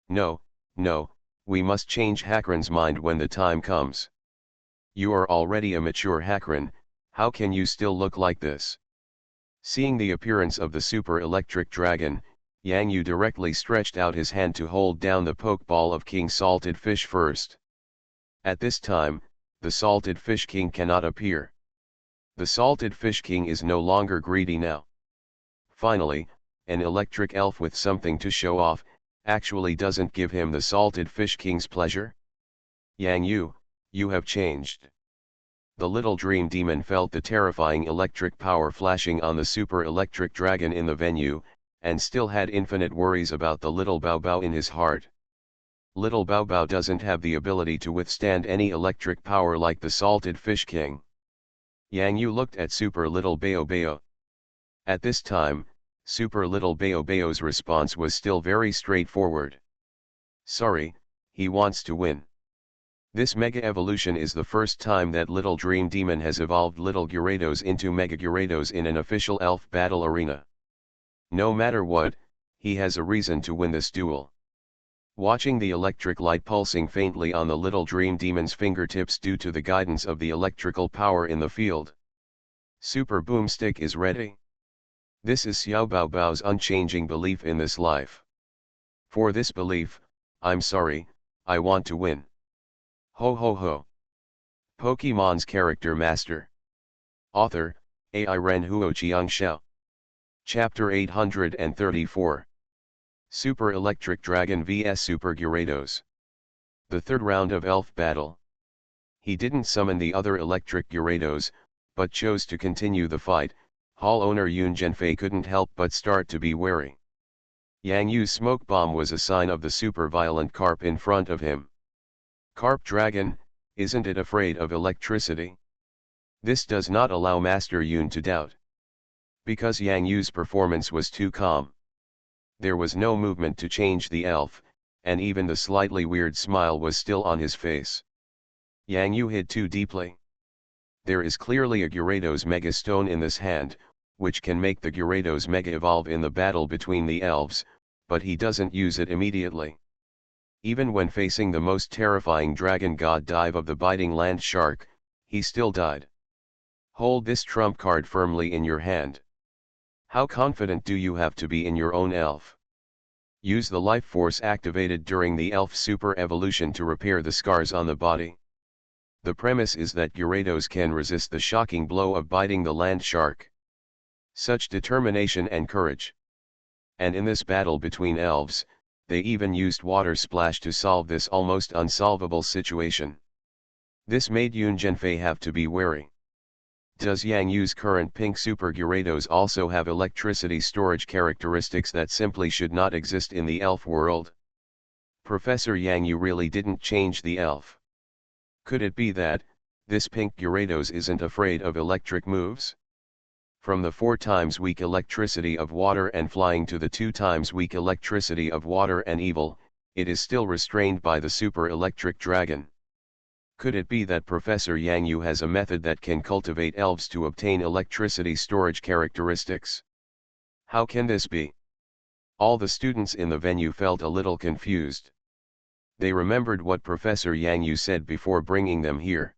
Speaker 1: No, no, we must change Hakran's mind when the time comes. You are already a mature Hakran, how can you still look like this? Seeing the appearance of the super electric dragon, Yang Yu directly stretched out his hand to hold down the Pokeball of King Salted Fish first. At this time, the Salted Fish King cannot appear. The Salted Fish King is no longer greedy now. Finally, an electric elf with something to show off, actually doesn't give him the Salted Fish King's pleasure? Yang Yu, you have changed. The little dream demon felt the terrifying electric power flashing on the super electric dragon in the venue, and still had infinite worries about the little Bao Bao in his heart. Little Bao Bao doesn't have the ability to withstand any electric power like the Salted Fish King. Yang Yu looked at Super Little Bao Bao. At this time, Super Little Bao Bao's response was still very straightforward. Sorry, he wants to win. This Mega Evolution is the first time that Little Dream Demon has evolved Little Gyarados into Mega Gyarados in an official elf battle arena. No matter what, he has a reason to win this duel. Watching the electric light pulsing faintly on the Little Dream Demon's fingertips due to the guidance of the electrical power in the field. Super Boomstick is ready. This is Xiao Bao Bao's unchanging belief in this life. For this belief, I'm sorry, I want to win. Ho ho ho. Pokemon's Character Master. Author, Ai Ren Huo Chiang Xiao. Chapter 834. Super Electric Dragon vs Super Gyarados. The third round of Elf Battle. He didn't summon the other electric Gyarados, but chose to continue the fight. Hall owner Yoon Zhenfei couldn't help but start to be wary. Yang Yu's smoke bomb was a sign of the super violent carp in front of him. Carp Dragon, isn't it afraid of electricity? This does not allow Master Yoon to doubt. Because Yang Yu's performance was too calm. There was no movement to change the elf, and even the slightly weird smile was still on his face. Yang Yu hid too deeply. There is clearly a Gyarados Mega Stone in this hand, which can make the Gyarados Mega evolve in the battle between the elves, but he doesn't use it immediately. Even when facing the most terrifying Dragon God dive of the biting land shark, he still died. Hold this trump card firmly in your hand. How confident do you have to be in your own elf? Use the life force activated during the elf super evolution to repair the scars on the body. The premise is that Gyarados can resist the shocking blow of biting the land shark. Such determination and courage. And in this battle between elves, they even used water splash to solve this almost unsolvable situation. This made Yoon Zhenfei have to be wary. Does Yang Yu's current pink Super Gyarados also have electricity storage characteristics that simply should not exist in the elf world? Professor Yang Yu really didn't change the elf. Could it be that, this pink Gyarados isn't afraid of electric moves? From the 4 times weak electricity of water and flying to the 2 times weak electricity of water and evil, it is still restrained by the super electric dragon. Could it be that Professor Yang Yu has a method that can cultivate elves to obtain electricity storage characteristics? How can this be? All the students in the venue felt a little confused. They remembered what Professor Yang Yu said before bringing them here.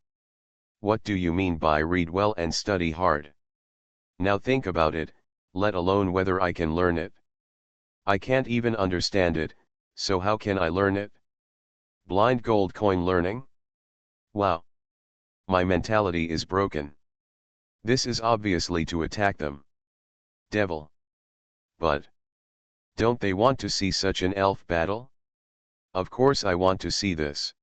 Speaker 1: What do you mean by read well and study hard? Now think about it, let alone whether I can learn it. I can't even understand it, so how can I learn it? Blind gold coin learning? Wow. My mentality is broken. This is obviously to attack them. Devil. But don't they want to see such an elf battle? Of course I want to see this.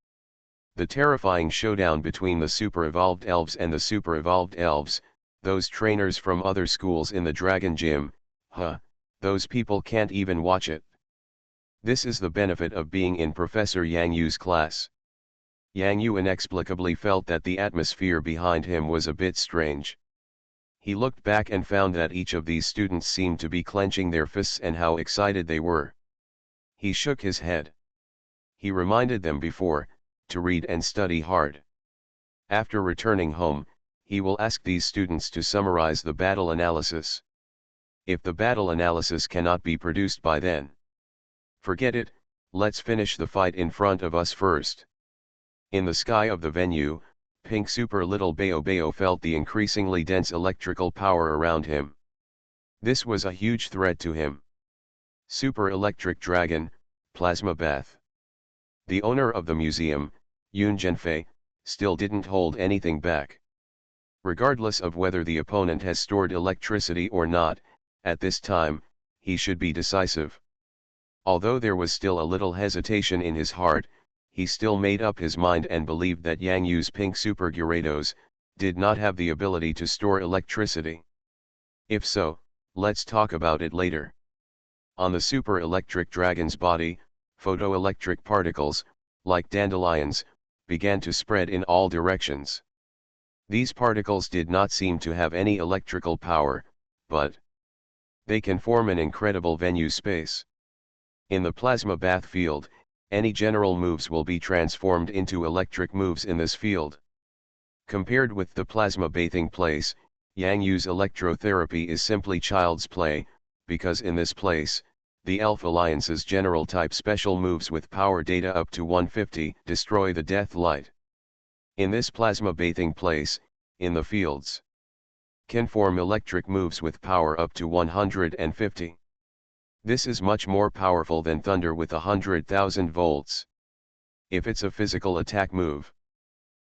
Speaker 1: The terrifying showdown between the super evolved elves and the super evolved elves, those trainers from other schools in the Dragon Gym, those people can't even watch it. This is the benefit of being in Professor Yang Yu's class. Yang Yu inexplicably felt that the atmosphere behind him was a bit strange. He looked back and found that each of these students seemed to be clenching their fists and how excited they were. He shook his head. He reminded them before, to read and study hard. After returning home, he will ask these students to summarize the battle analysis. If the battle analysis cannot be produced by then, forget it, let's finish the fight in front of us first. In the sky of the venue, Pink Super Little Bao felt the increasingly dense electrical power around him. This was a huge threat to him. Super Electric Dragon, Plasma Bath. The owner of the museum, Yoon Genfei, still didn't hold anything back. Regardless of whether the opponent has stored electricity or not, at this time, he should be decisive. Although there was still a little hesitation in his heart, he still made up his mind and believed that Yang Yu's pink Super Gyarados did not have the ability to store electricity. If so, let's talk about it later. On the Super Electric Dragon's body, photoelectric particles, like dandelions, began to spread in all directions. These particles did not seem to have any electrical power, but they can form an incredible venue space. In the plasma bath field, any general moves will be transformed into electric moves in this field. Compared with the plasma bathing place, Yang Yu's electrotherapy is simply child's play, because in this place, the Elf Alliance's general type special moves with power data up to 150 destroy the death light. In this plasma bathing place, in the fields, can form electric moves with power up to 150. This is much more powerful than thunder with 100,000 volts. If it's a physical attack move,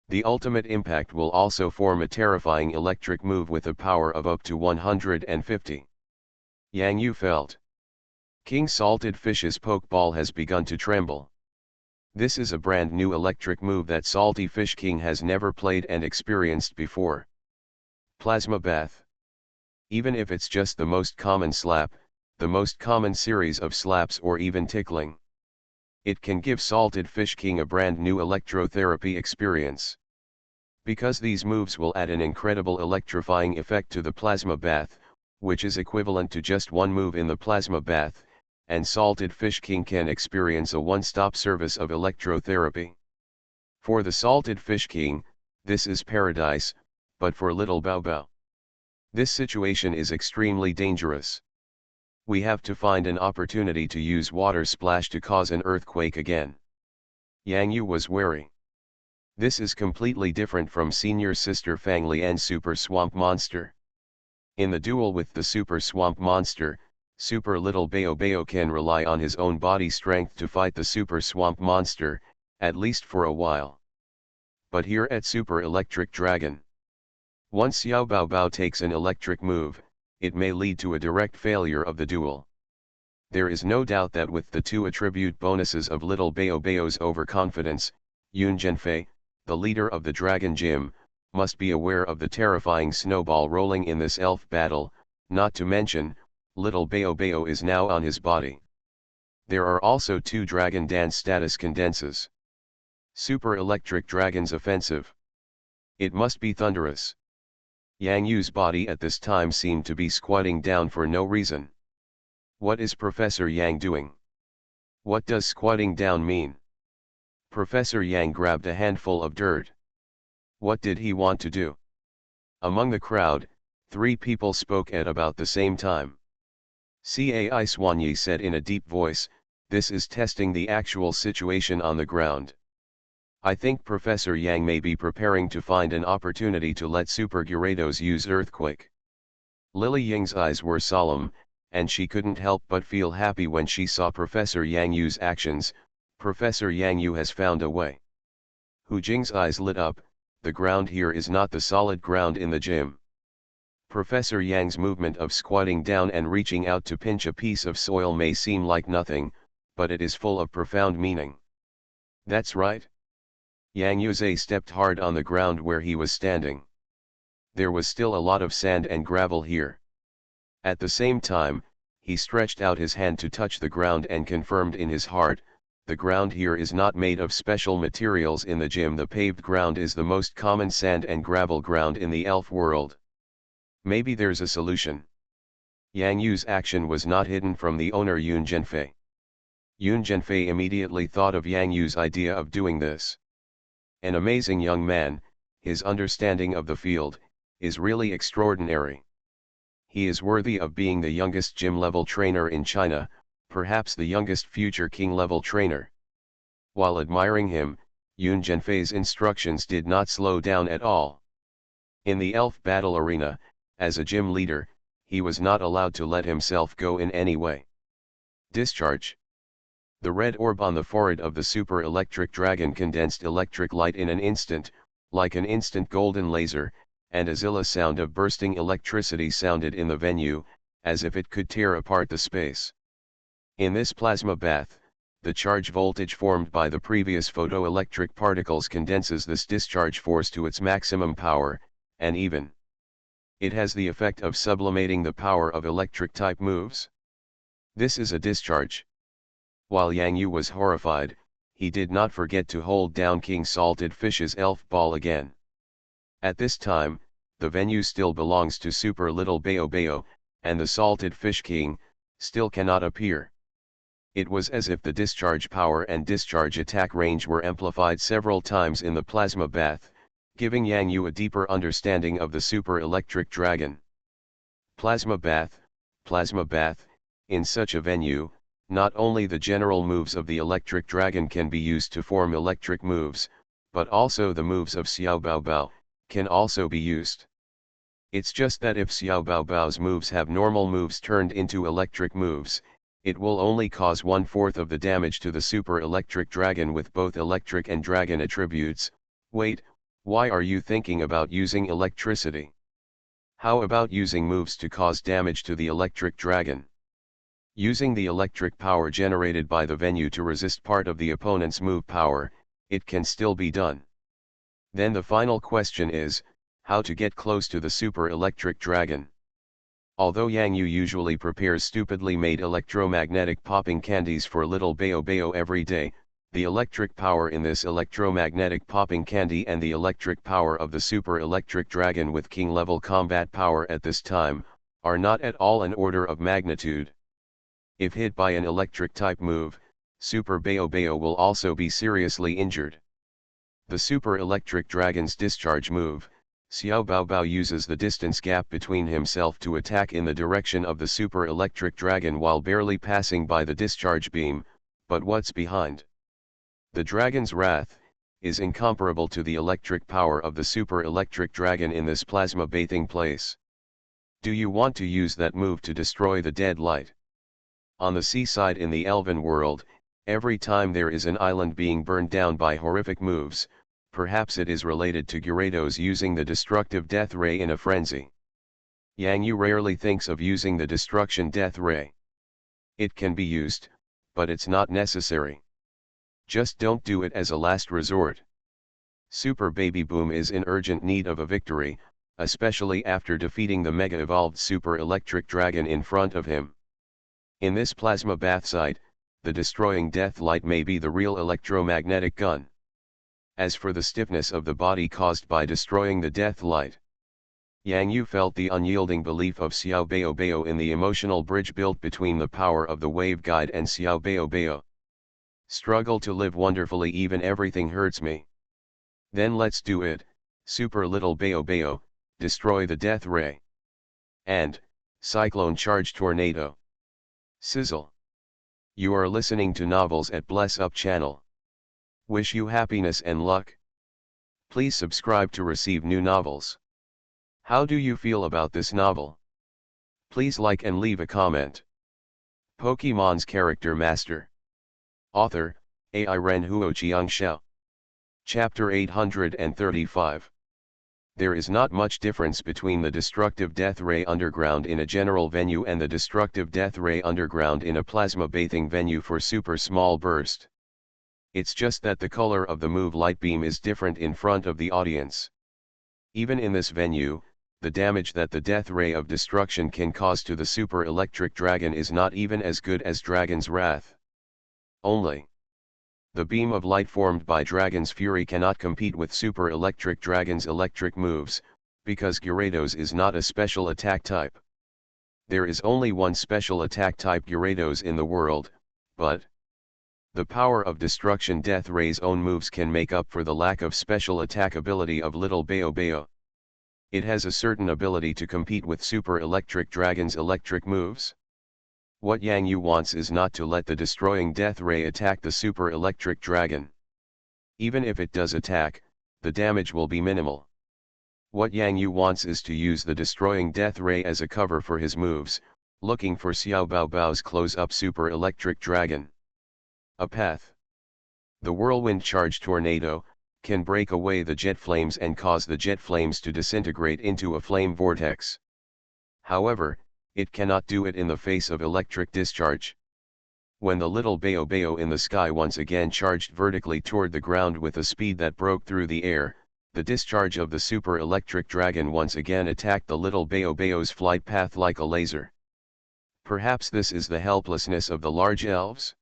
Speaker 1: the ultimate impact will also form a terrifying electric move with a power of up to 150. Yang Yu felt. King Salted Fish's Pokeball has begun to tremble. This is a brand new electric move that Salty Fish King has never played and experienced before. Plasma Bath. Even if it's just the most common slap, the most common series of slaps or even tickling, it can give Salted Fish King a brand new electrotherapy experience. Because these moves will add an incredible electrifying effect to the Plasma Bath, which is equivalent to just one move in the Plasma Bath, and Salted Fish King can experience a one-stop service of electrotherapy. For the Salted Fish King, this is paradise, but for Little Bao, this situation is extremely dangerous. We have to find an opportunity to use Water Splash to cause an earthquake again. Yang Yu was wary. This is completely different from Senior Sister Fangli and Super Swamp Monster. In the duel with the Super Swamp Monster, Super Little Bao can rely on his own body strength to fight the Super Swamp Monster, at least for a while. But here at Super Electric Dragon, once Xiao Bao takes an electric move, it may lead to a direct failure of the duel. There is no doubt that with the two attribute bonuses of Little Bao's overconfidence, Yoon Genfei, the leader of the Dragon Gym, must be aware of the terrifying snowball rolling in this elf battle, not to mention, Little Bao is now on his body. There are also two Dragon Dance status condenses. Super Electric Dragon's offensive. It must be thunderous. Yang Yu's body at this time seemed to be squatting down for no reason. What is Professor Yang doing? What does squatting down mean? Professor Yang grabbed a handful of dirt. What did he want to do? Among the crowd, 3 people spoke at about the same time. Cai Swanyi said in a deep voice, "This is testing the actual situation on the ground. I think Professor Yang may be preparing to find an opportunity to let Super Gyarados use Earthquake." Lily Ying's eyes were solemn, and she couldn't help but feel happy when she saw Professor Yang Yu's actions. Professor Yang Yu has found a way. Hu Jing's eyes lit up. The ground here is not the solid ground in the gym. Professor Yang's movement of squatting down and reaching out to pinch a piece of soil may seem like nothing, but it is full of profound meaning. That's right. Yang Yuze stepped hard on the ground where he was standing. There was still a lot of sand and gravel here. At the same time, he stretched out his hand to touch the ground and confirmed in his heart, the ground here is not made of special materials in the gym. The paved ground is the most common sand and gravel ground in the elf world. Maybe there's a solution. Yang Yu's action was not hidden from the owner Yoon Genfei. Yoon Jianfei immediately thought of Yang Yu's idea of doing this. An amazing young man, his understanding of the field is really extraordinary. He is worthy of being the youngest gym-level trainer in China, perhaps the youngest future king-level trainer. While admiring him, Yoon Jianfei's instructions did not slow down at all. In the elf battle arena, as a gym leader, he was not allowed to let himself go in any way. Discharge. The red orb on the forehead of the super electric dragon condensed electric light in an instant, like an instant golden laser, and a zilla sound of bursting electricity sounded in the venue, as if it could tear apart the space. In this plasma bath, the charge voltage formed by the previous photoelectric particles condenses this discharge force to its maximum power, and even it has the effect of sublimating the power of electric-type moves. This is a discharge. While Yang Yu was horrified, he did not forget to hold down King Salted Fish's elf ball again. At this time, the venue still belongs to Super Little Bayo Bayo, and the Salted Fish King still cannot appear. It was as if the discharge power and discharge attack range were amplified several times in the plasma bath, giving Yang Yu a deeper understanding of the super electric dragon. Plasma bath, in such a venue, not only the general moves of the electric dragon can be used to form electric moves, but also the moves of Xiao Bao Bao can also be used. It's just that if Xiao Bao Bao's moves have normal moves turned into electric moves, it will only cause 1/4 of the damage to the super electric dragon with both electric and dragon attributes. Wait, why are you thinking about using electricity? How about using moves to cause damage to the electric dragon? Using the electric power generated by the venue to resist part of the opponent's move power, it can still be done. Then the final question is, how to get close to the super electric dragon. Although Yang Yu usually prepares stupidly made electromagnetic popping candies for little Bayo Bayo every day, the electric power in this electromagnetic popping candy and the electric power of the super electric dragon with king level combat power at this time, are not at all an order of magnitude. If hit by an electric type move, Super Bayo Bayo will also be seriously injured. The super electric dragon's discharge move, Xiao Bao Bao uses the distance gap between himself to attack in the direction of the super electric dragon while barely passing by the discharge beam, but what's behind? The dragon's wrath is incomparable to the electric power of the super electric dragon in this plasma bathing place. Do you want to use that move to destroy the dead light? On the seaside in the elven world, every time there is an island being burned down by horrific moves, perhaps it is related to Gyarados using the destructive death ray in a frenzy. Yang Yu rarely thinks of using the destruction death ray. It can be used, but it's not necessary. Just don't do it as a last resort. Super Baby Boom is in urgent need of a victory, especially after defeating the mega-evolved super electric dragon in front of him. In this plasma bath site, the destroying death light may be the real electromagnetic gun. As for the stiffness of the body caused by destroying the death light, Yang Yu felt the unyielding belief of Xiao Bayo Bayo in the emotional bridge built between the power of the wave guide and Xiao Bayo Bayo. Struggle to live wonderfully, even everything hurts me. Then let's do it, Super Little Bayo Bayo, destroy the death ray. And, Cyclone Charge Tornado. Sizzle. You are listening to Novels at Bless Up channel. Wish you happiness and luck. Please subscribe to receive new novels. How do you feel about this novel? Please like and leave a comment. Pokemon's Character Master. Author, AI Ren Huo Xiangxiao. Chapter 835. There is not much difference between the destructive death ray underground in a general venue and the destructive death ray underground in a plasma bathing venue for super small burst. It's just that the color of the move light beam is different in front of the audience. Even in this venue, the damage that the death ray of destruction can cause to the super electric dragon is not even as good as Dragon's Wrath. Only the beam of light formed by Dragon's Fury cannot compete with Super Electric Dragon's electric moves, because Gyarados is not a special attack type. There is only one special attack type Gyarados in the world, but The power of Destruction Death Ray's own moves can make up for the lack of special attack ability of Little Bayo Bayo. It has a certain ability to compete with Super Electric Dragon's electric moves. What Yang Yu wants is not to let the Destroying Death Ray attack the Super Electric Dragon. Even if it does attack, the damage will be minimal. What Yang Yu wants is to use the Destroying Death Ray as a cover for his moves, looking for Xiao Bao Bao's close-up Super Electric Dragon. A path. The Whirlwind Charge Tornado can break away the jet flames and cause the jet flames to disintegrate into a flame vortex. However, it cannot do it in the face of electric discharge. When the Little Bayo Bayo in the sky once again charged vertically toward the ground with a speed that broke through the air, the discharge of the Super Electric Dragon once again attacked the Little Bayo Bayo's flight path like a laser. Perhaps this is the helplessness of the large elves?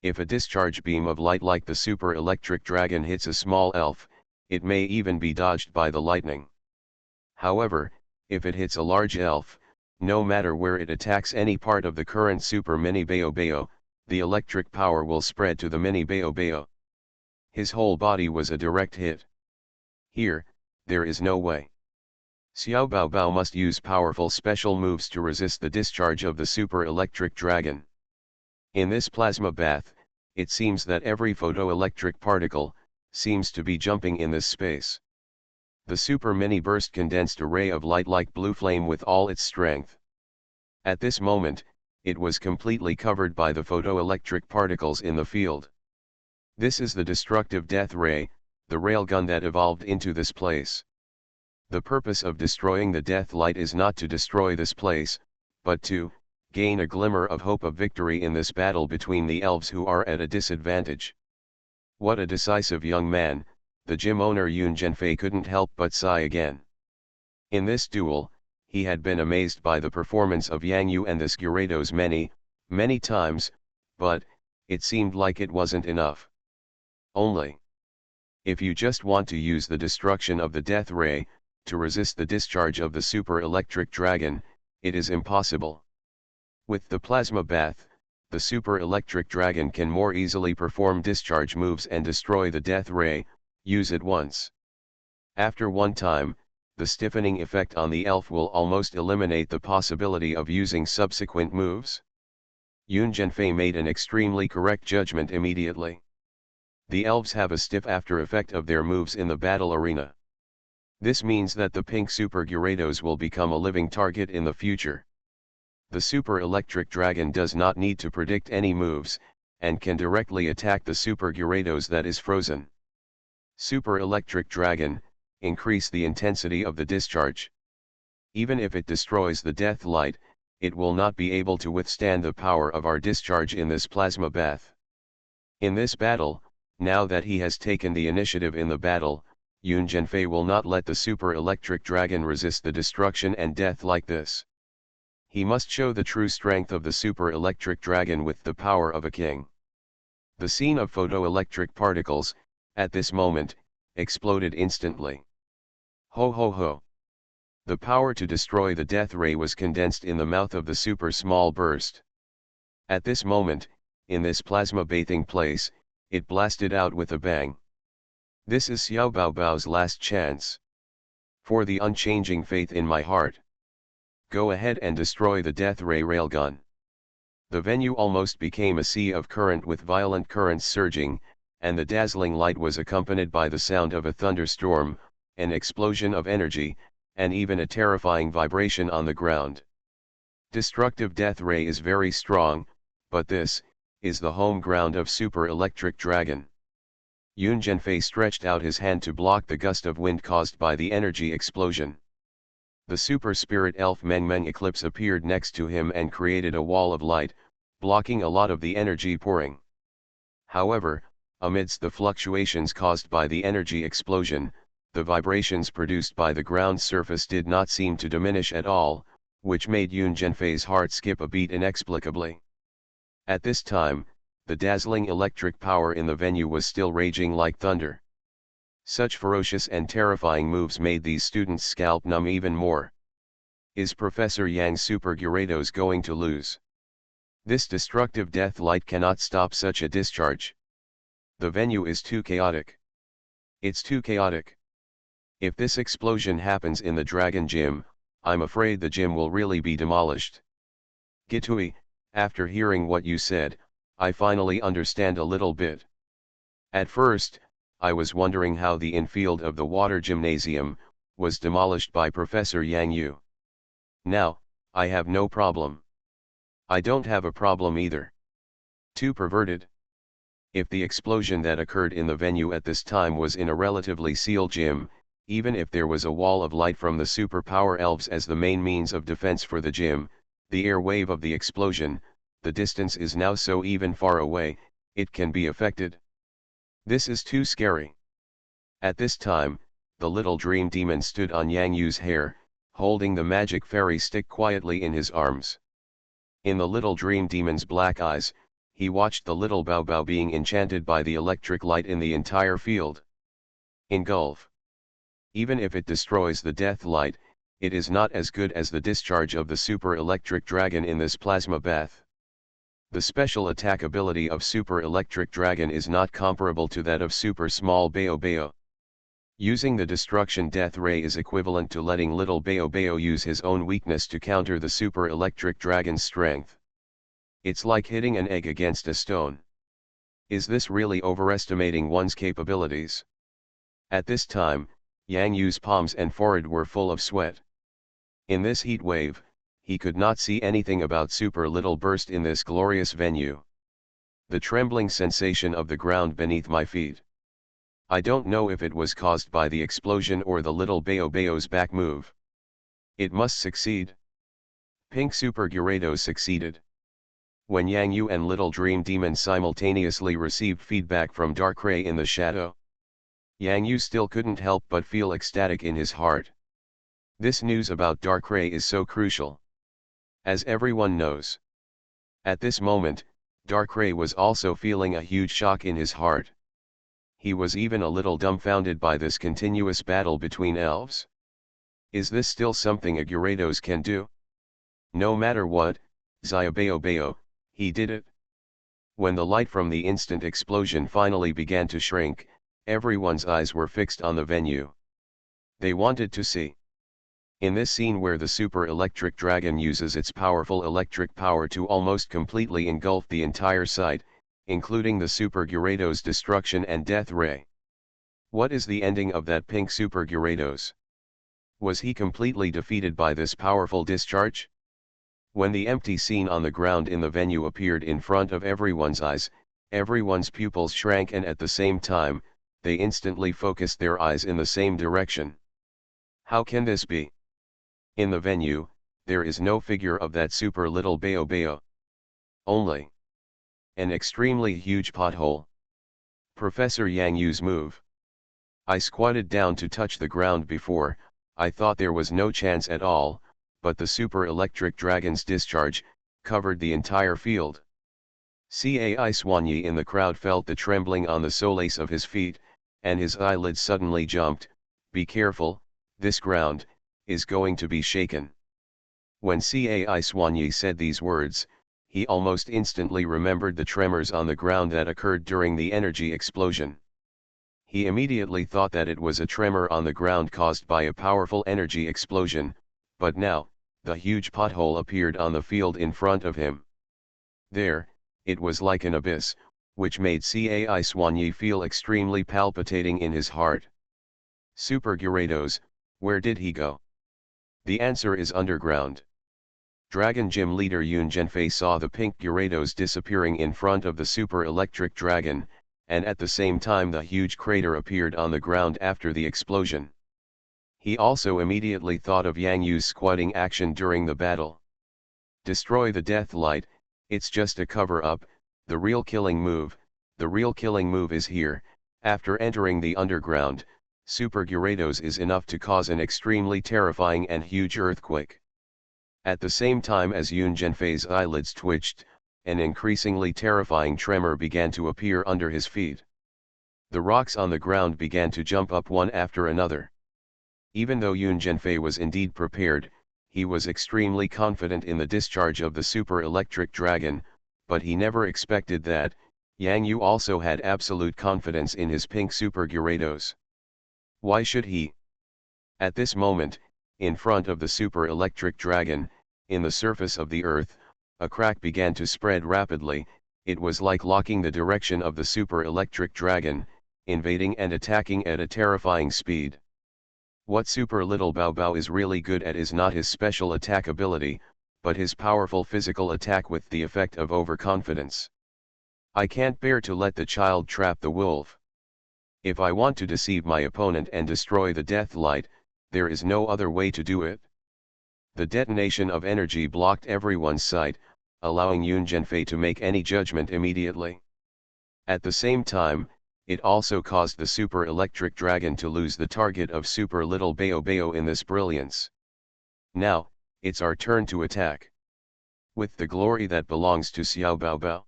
Speaker 1: If a discharge beam of light like the Super Electric Dragon hits a small elf, it may even be dodged by the lightning. However, if it hits a large elf, no matter where it attacks any part of the current Super Mini Bayo Bayo, the electric power will spread to the Mini Bayo Bayo. His whole body was a direct hit. Here, there is no way. Xiao Bao Bao must use powerful special moves to resist the discharge of the Super Electric Dragon. In this plasma bath, it seems that every photoelectric particle seems to be jumping in this space. The Super Mini burst condensed a ray of light like blue flame with all its strength. At this moment, it was completely covered by the photoelectric particles in the field. This is the destructive death ray, the railgun that evolved into this place. The purpose of destroying the death light is not to destroy this place, but to gain a glimmer of hope of victory in this battle between the elves who are at a disadvantage. What a decisive young man, the gym owner Yun Zhenfei couldn't help but sigh again. In this duel, he had been amazed by the performance of Yang Yu and the Skurados many times, but it seemed like it wasn't enough. Only if you just want to use the destruction of the death ray to resist the discharge of the Super Electric Dragon, it is impossible. With the plasma bath, the Super Electric Dragon can more easily perform discharge moves and destroy the death ray. Use it once. After one time, the stiffening effect on the elf will almost eliminate the possibility of using subsequent moves. Yun Zhenfei made an extremely correct judgment immediately. The elves have a stiff after effect of their moves in the battle arena. This means that the pink Super Gyarados will become a living target in the future. The Super Electric Dragon does not need to predict any moves, and can directly attack the Super Gyarados that is frozen. Super Electric Dragon, increase the intensity of the discharge. Even if it destroys the death light, it will not be able to withstand the power of our discharge in this plasma bath. In this battle, now that he has taken the initiative in the battle, Yun Zhenfei will not let the Super Electric Dragon resist the destruction and death like this. He must show the true strength of the Super Electric Dragon with the power of a king. The scene of photoelectric particles, at this moment, exploded instantly. Ho ho ho! The power to destroy the death ray was condensed in the mouth of the super small burst. At this moment, in this plasma bathing place, it blasted out with a bang. This is Xiao Bao Bao's last chance. For the unchanging faith in my heart. Go ahead and destroy the death ray railgun. The venue almost became a sea of current with violent currents surging, and the dazzling light was accompanied by the sound of a thunderstorm, an explosion of energy, and even a terrifying vibration on the ground. Destructive death ray is very strong, but this is the home ground of Super Electric Dragon. Yun Zhenfei stretched out his hand to block the gust of wind caused by the energy explosion. The Super Spirit Elf Meng Meng Eclipse appeared next to him and created a wall of light, blocking a lot of the energy pouring. However, amidst the fluctuations caused by the energy explosion, the vibrations produced by the ground surface did not seem to diminish at all, which made Yun Zhenfei's heart skip a beat inexplicably. At this time, the dazzling electric power in the venue was still raging like thunder. Such ferocious and terrifying moves made these students scalp numb even more. Is Professor Yang's Super Gyarados going to lose? This destructive death light cannot stop such a discharge. The venue is too chaotic. It's too chaotic. If this explosion happens in the Dragon Gym, I'm afraid the gym will really be demolished. Gitui, after hearing what you said, I finally understand a little bit. At first, I was wondering how the infield of the water gymnasium was demolished by Professor Yang Yu. Now, I have no problem. I don't have a problem either. Too perverted. If the explosion that occurred in the venue at this time was in a relatively sealed gym, even if there was a wall of light from the superpower elves as the main means of defense for the gym, the air wave of the explosion, the distance is now so even far away, it can be affected. This is too scary. At this time, the little dream demon stood on Yang Yu's hair, holding the magic fairy stick quietly in his arms. In the little dream demon's black eyes, he watched the little Bao Bao being enchanted by the electric light in the entire field. Engulf. Even if it destroys the death light, it is not as good as the discharge of the super electric dragon in this plasma bath. The special attack ability of Super Electric Dragon is not comparable to that of Super Small Bao Bao. Using the Destruction Death Ray is equivalent to letting little Bao Bao use his own weakness to counter the Super Electric Dragon's strength. It's like hitting an egg against a stone. Is this really overestimating one's capabilities? At this time, Yang Yu's palms and forehead were full of sweat. In this heat wave, he could not see anything about Super Little Burst in this glorious venue. The trembling sensation of the ground beneath my feet. I don't know if it was caused by the explosion or the little Bao Bao's back move. It must succeed. Pink Super Gyarados succeeded. When Yang Yu and Little Dream Demon simultaneously received feedback from Darkrai in the shadow, Yang Yu still couldn't help but feel ecstatic in his heart. This news about Darkrai is so crucial. As everyone knows. At this moment, Darkrai was also feeling a huge shock in his heart. He was even a little dumbfounded by this continuous battle between elves. Is this still something a Gyarados can do? No matter what, Zaya Bao Bao, he did it. When the light from the instant explosion finally began to shrink, everyone's eyes were fixed on the venue. They wanted to see. In this scene where the Super Electric Dragon uses its powerful electric power to almost completely engulf the entire site, including the Super Gyarados destruction and death ray. What is the ending of that pink Super Gyarados? Was he completely defeated by this powerful discharge? When the empty scene on the ground in the venue appeared in front of everyone's eyes, everyone's pupils shrank and at the same time, they instantly focused their eyes in the same direction. How can this be? In the venue, there is no figure of that super little Bao Bao. Only an extremely huge pothole. Professor Yang Yu's move. I squatted down to touch the ground before, I thought there was no chance at all, but the super electric dragon's discharge covered the entire field. Cai Swanyi in the crowd felt the trembling on the soles of his feet, and his eyelids suddenly jumped. Be careful, this ground is going to be shaken. When Cai Swanyi said these words, he almost instantly remembered the tremors on the ground that occurred during the energy explosion. He immediately thought that it was a tremor on the ground caused by a powerful energy explosion, but now, the huge pothole appeared on the field in front of him. There, it was like an abyss, which made Cai Swanyi feel extremely palpitating in his heart. Super Gyarados, where did he go? The answer is underground. Dragon Gym leader Yoon Genfei saw the pink Gyarados disappearing in front of the super electric dragon, and at the same time the huge crater appeared on the ground after the explosion. He also immediately thought of Yang Yu's squatting action during the battle. Destroy the death light, it's just a cover-up, the real killing move is here. After entering the underground, Super Gyarados is enough to cause an extremely terrifying and huge earthquake. At the same time as Yoon Genfei's eyelids twitched, an increasingly terrifying tremor began to appear under his feet. The rocks on the ground began to jump up one after another. Even though Yoon Genfei was indeed prepared, he was extremely confident in the discharge of the super electric dragon, but he never expected that, Yang Yu also had absolute confidence in his pink Super Gyarados. Why should he? At this moment, in front of the Super Electric Dragon, in the surface of the earth, a crack began to spread rapidly. It was like locking the direction of the Super Electric Dragon, invading and attacking at a terrifying speed. What Super Little Bao Bao is really good at is not his special attack ability, but his powerful physical attack with the effect of overconfidence. I can't bear to let the child trap the wolf. If I want to deceive my opponent and destroy the death light, there is no other way to do it. The detonation of energy blocked everyone's sight, allowing Yun Zhenfei to make any judgment immediately. At the same time, it also caused the Super Electric Dragon to lose the target of Super Little Bao Bao in this brilliance. Now, it's our turn to attack. With the glory that belongs to Xiao Bao Bao.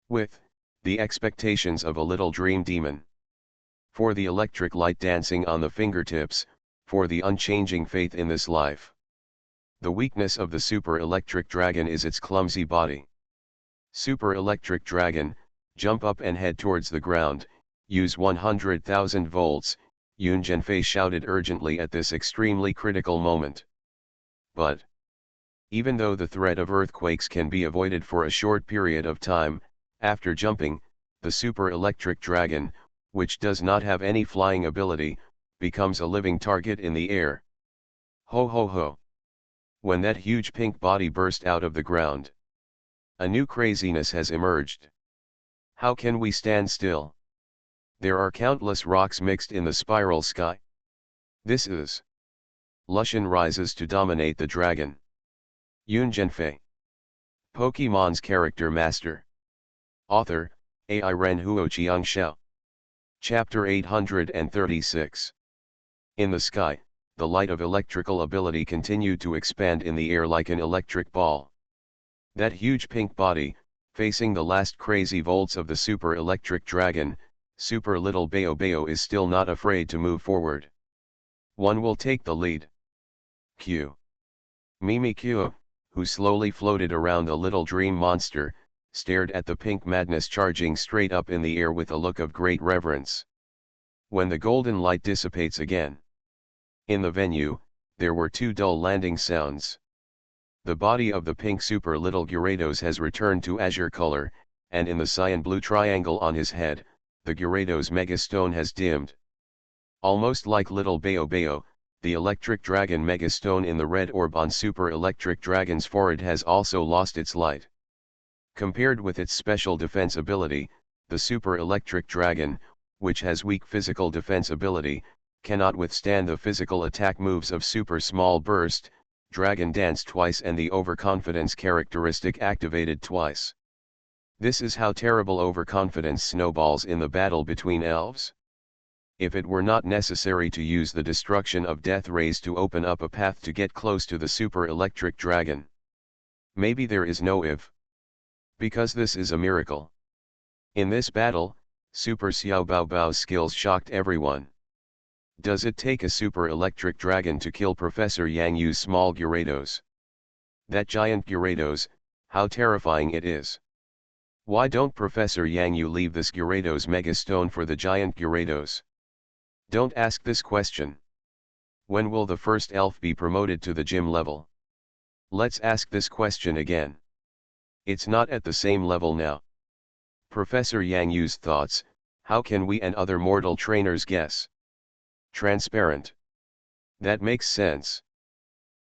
Speaker 1: With the expectations of a little dream demon. For the electric light dancing on the fingertips, for the unchanging faith in this life. The weakness of the Super Electric Dragon is its clumsy body. Super Electric Dragon, jump up and head towards the ground, use 100,000 volts, Yun Zhenfei shouted urgently at this extremely critical moment. But, even though the threat of earthquakes can be avoided for a short period of time, after jumping, the Super Electric Dragon, which does not have any flying ability, becomes a living target in the air. Ho ho ho! When that huge pink body burst out of the ground, a new craziness has emerged. How can we stand still? There are countless rocks mixed in the spiral sky. This is Lushan rises to dominate the dragon. Yun Zhenfei. Pokemon's Character Master. Author, AI Ren Huo Chiang Xiao. Chapter 836. In the sky, the light of electrical ability continued to expand in the air like an electric ball. That huge pink body, facing the last crazy volts of the Super Electric Dragon, Super Little Bao Bao is still not afraid to move forward. One will take the lead. Q. Mimikyu, who slowly floated around the little dream monster, stared at the pink madness charging straight up in the air with a look of great reverence. When the golden light dissipates again. In the venue, there were two dull landing sounds. The body of the pink Super Little Gyarados has returned to azure color, and in the cyan blue triangle on his head, the Gyarados Megastone has dimmed. Almost like Little Bao Bao, the Electric Dragon Megastone in the red orb on Super Electric Dragon's forehead has also lost its light. Compared with its special defense ability, the Super Electric Dragon, which has weak physical defense ability, cannot withstand the physical attack moves of Super Small Burst, Dragon Dance twice and the overconfidence characteristic activated twice. This is how terrible overconfidence snowballs in the battle between elves. If it were not necessary to use the destruction of death rays to open up a path to get close to the Super Electric Dragon. Maybe there is no if. Because this is a miracle. In this battle, Super Xiao Bao Bao's skills shocked everyone. Does it take a Super Electric Dragon to kill Professor Yang Yu's small Gyarados? That giant Gyarados, how terrifying it is. Why don't Professor Yang Yu leave this Gyarados Megastone for the giant Gyarados? Don't ask this question. When will the first elf be promoted to the gym level? Let's ask this question again. It's not at the same level now. Professor Yang Yu's thoughts, how can we and other mortal trainers guess? Transparent. That makes sense.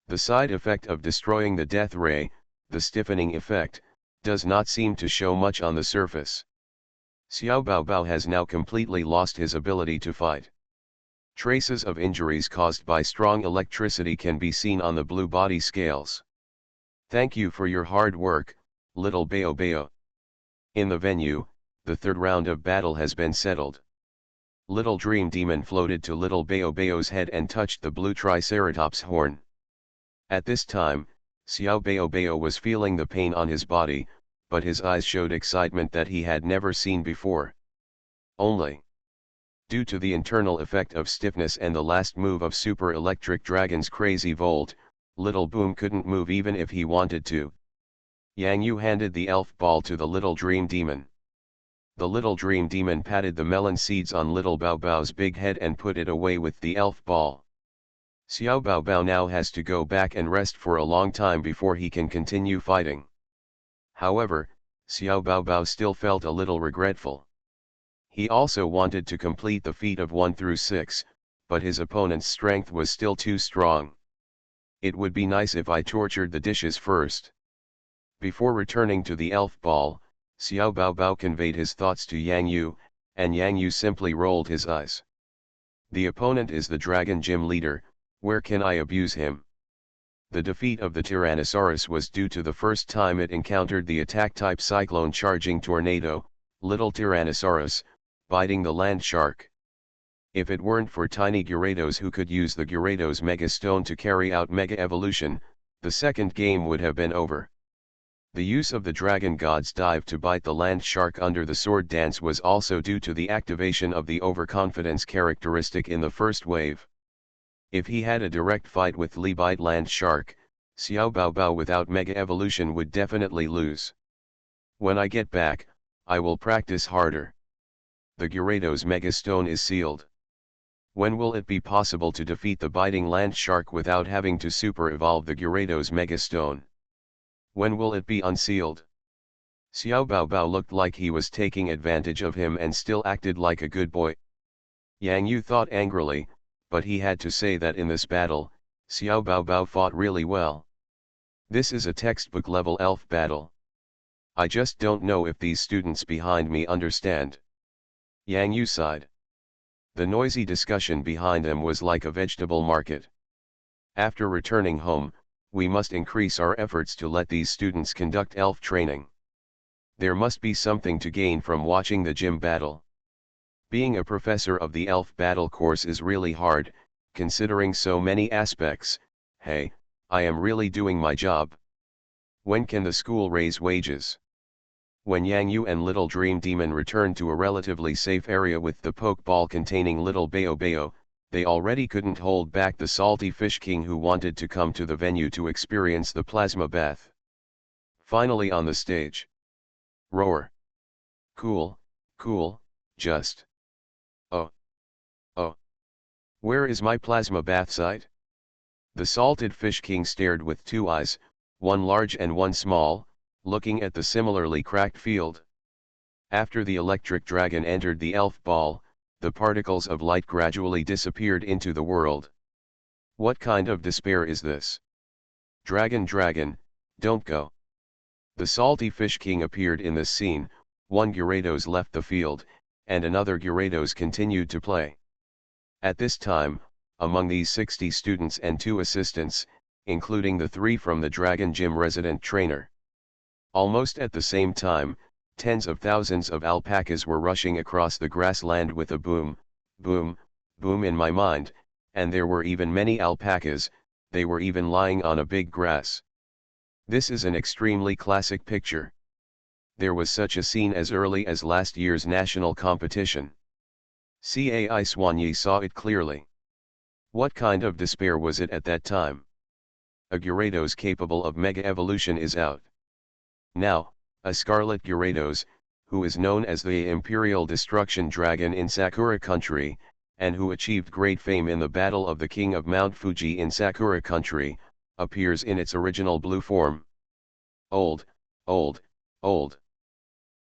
Speaker 1: The side effect of destroying the death ray, the stiffening effect, does not seem to show much on the surface. Xiao Bao Bao has now completely lost his ability to fight. Traces of injuries caused by strong electricity can be seen on the blue body scales. Thank you for your hard work, Little Bao Bao. In the venue, the third round of battle has been settled. Little Dream Demon floated to Little Bao Bao's head and touched the blue Triceratops horn. At this time, Xiao Bao Bao was feeling the pain on his body, but his eyes showed excitement that he had never seen before. Only. Due to the internal effect of stiffness and the last move of Super Electric Dragon's Crazy Volt, Little Boom couldn't move even if he wanted to. Yang Yu handed the elf ball to the little dream demon. The little dream demon patted the melon seeds on little Bao Bao's big head and put it away with the elf ball. Xiao Bao Bao now has to go back and rest for a long time before he can continue fighting. However, Xiao Bao Bao still felt a little regretful. He also wanted to complete the feat of 1 through 6, but his opponent's strength was still too strong. It would be nice if I tortured the dishes first. Before returning to the elf ball, Xiao Bao Bao conveyed his thoughts to Yang Yu, and Yang Yu simply rolled his eyes. The opponent is the Dragon Gym leader, where can I abuse him? The defeat of the Tyrannosaurus was due to the first time it encountered the attack-type Cyclone Charging Tornado, Little Tyrannosaurus, biting the land shark. If it weren't for tiny Gyarados who could use the Gyarados Mega Stone to carry out Mega Evolution, the second game would have been over. The use of the Dragon God's dive to bite the land shark under the sword dance was also due to the activation of the overconfidence characteristic in the first wave. If he had a direct fight with Li Bite Land Shark, Xiao Bao Bao without Mega Evolution would definitely lose. When I get back, I will practice harder. The Gyarados Mega Stone is sealed. When will it be possible to defeat the biting land shark without having to super evolve the Gyarados Mega Stone? When will it be unsealed? Xiao Bao Bao looked like he was taking advantage of him and still acted like a good boy. Yang Yu thought angrily, but he had to say that in this battle, Xiao Bao Bao fought really well. This is a textbook level elf battle. I just don't know if these students behind me understand. Yang Yu sighed. The noisy discussion behind them was like a vegetable market. After returning home, we must increase our efforts to let these students conduct elf training. There must be something to gain from watching the gym battle. Being a professor of the elf battle course is really hard, considering so many aspects. Hey, I am really doing my job. When can the school raise wages? When Yang Yu and Little Dream Demon returned to a relatively safe area with the Pokeball containing Little Bao Bao, they already couldn't hold back the salty Fish King who wanted to come to the venue to experience the plasma bath. Finally on the stage. Roar. Cool, cool, just. Oh. Oh. Where is my plasma bath site? The salted Fish King stared with two eyes, one large and one small, looking at the similarly cracked field. After the electric dragon entered the elf ball, the particles of light gradually disappeared into the world. What kind of despair is this? Dragon, don't go. The salty Fish King appeared in this scene. One Gyarados left the field, and another Gyarados continued to play. At this time, among these 60 students and 2 assistants, including the 3 from the Dragon Gym resident trainer. Almost at the same time, tens of thousands of alpacas were rushing across the grassland with a boom, boom, boom in my mind, and there were even many alpacas, they were even lying on a big grass. This is an extremely classic picture. There was such a scene as early as last year's national competition. Cai Swanyi saw it clearly. What kind of despair was it at that time? A Gyarados capable of Mega Evolution is out. Now, a Scarlet Gyarados, who is known as the Imperial Destruction Dragon in Sakura Country, and who achieved great fame in the Battle of the King of Mount Fuji in Sakura Country, appears in its original blue form. Old, old, old.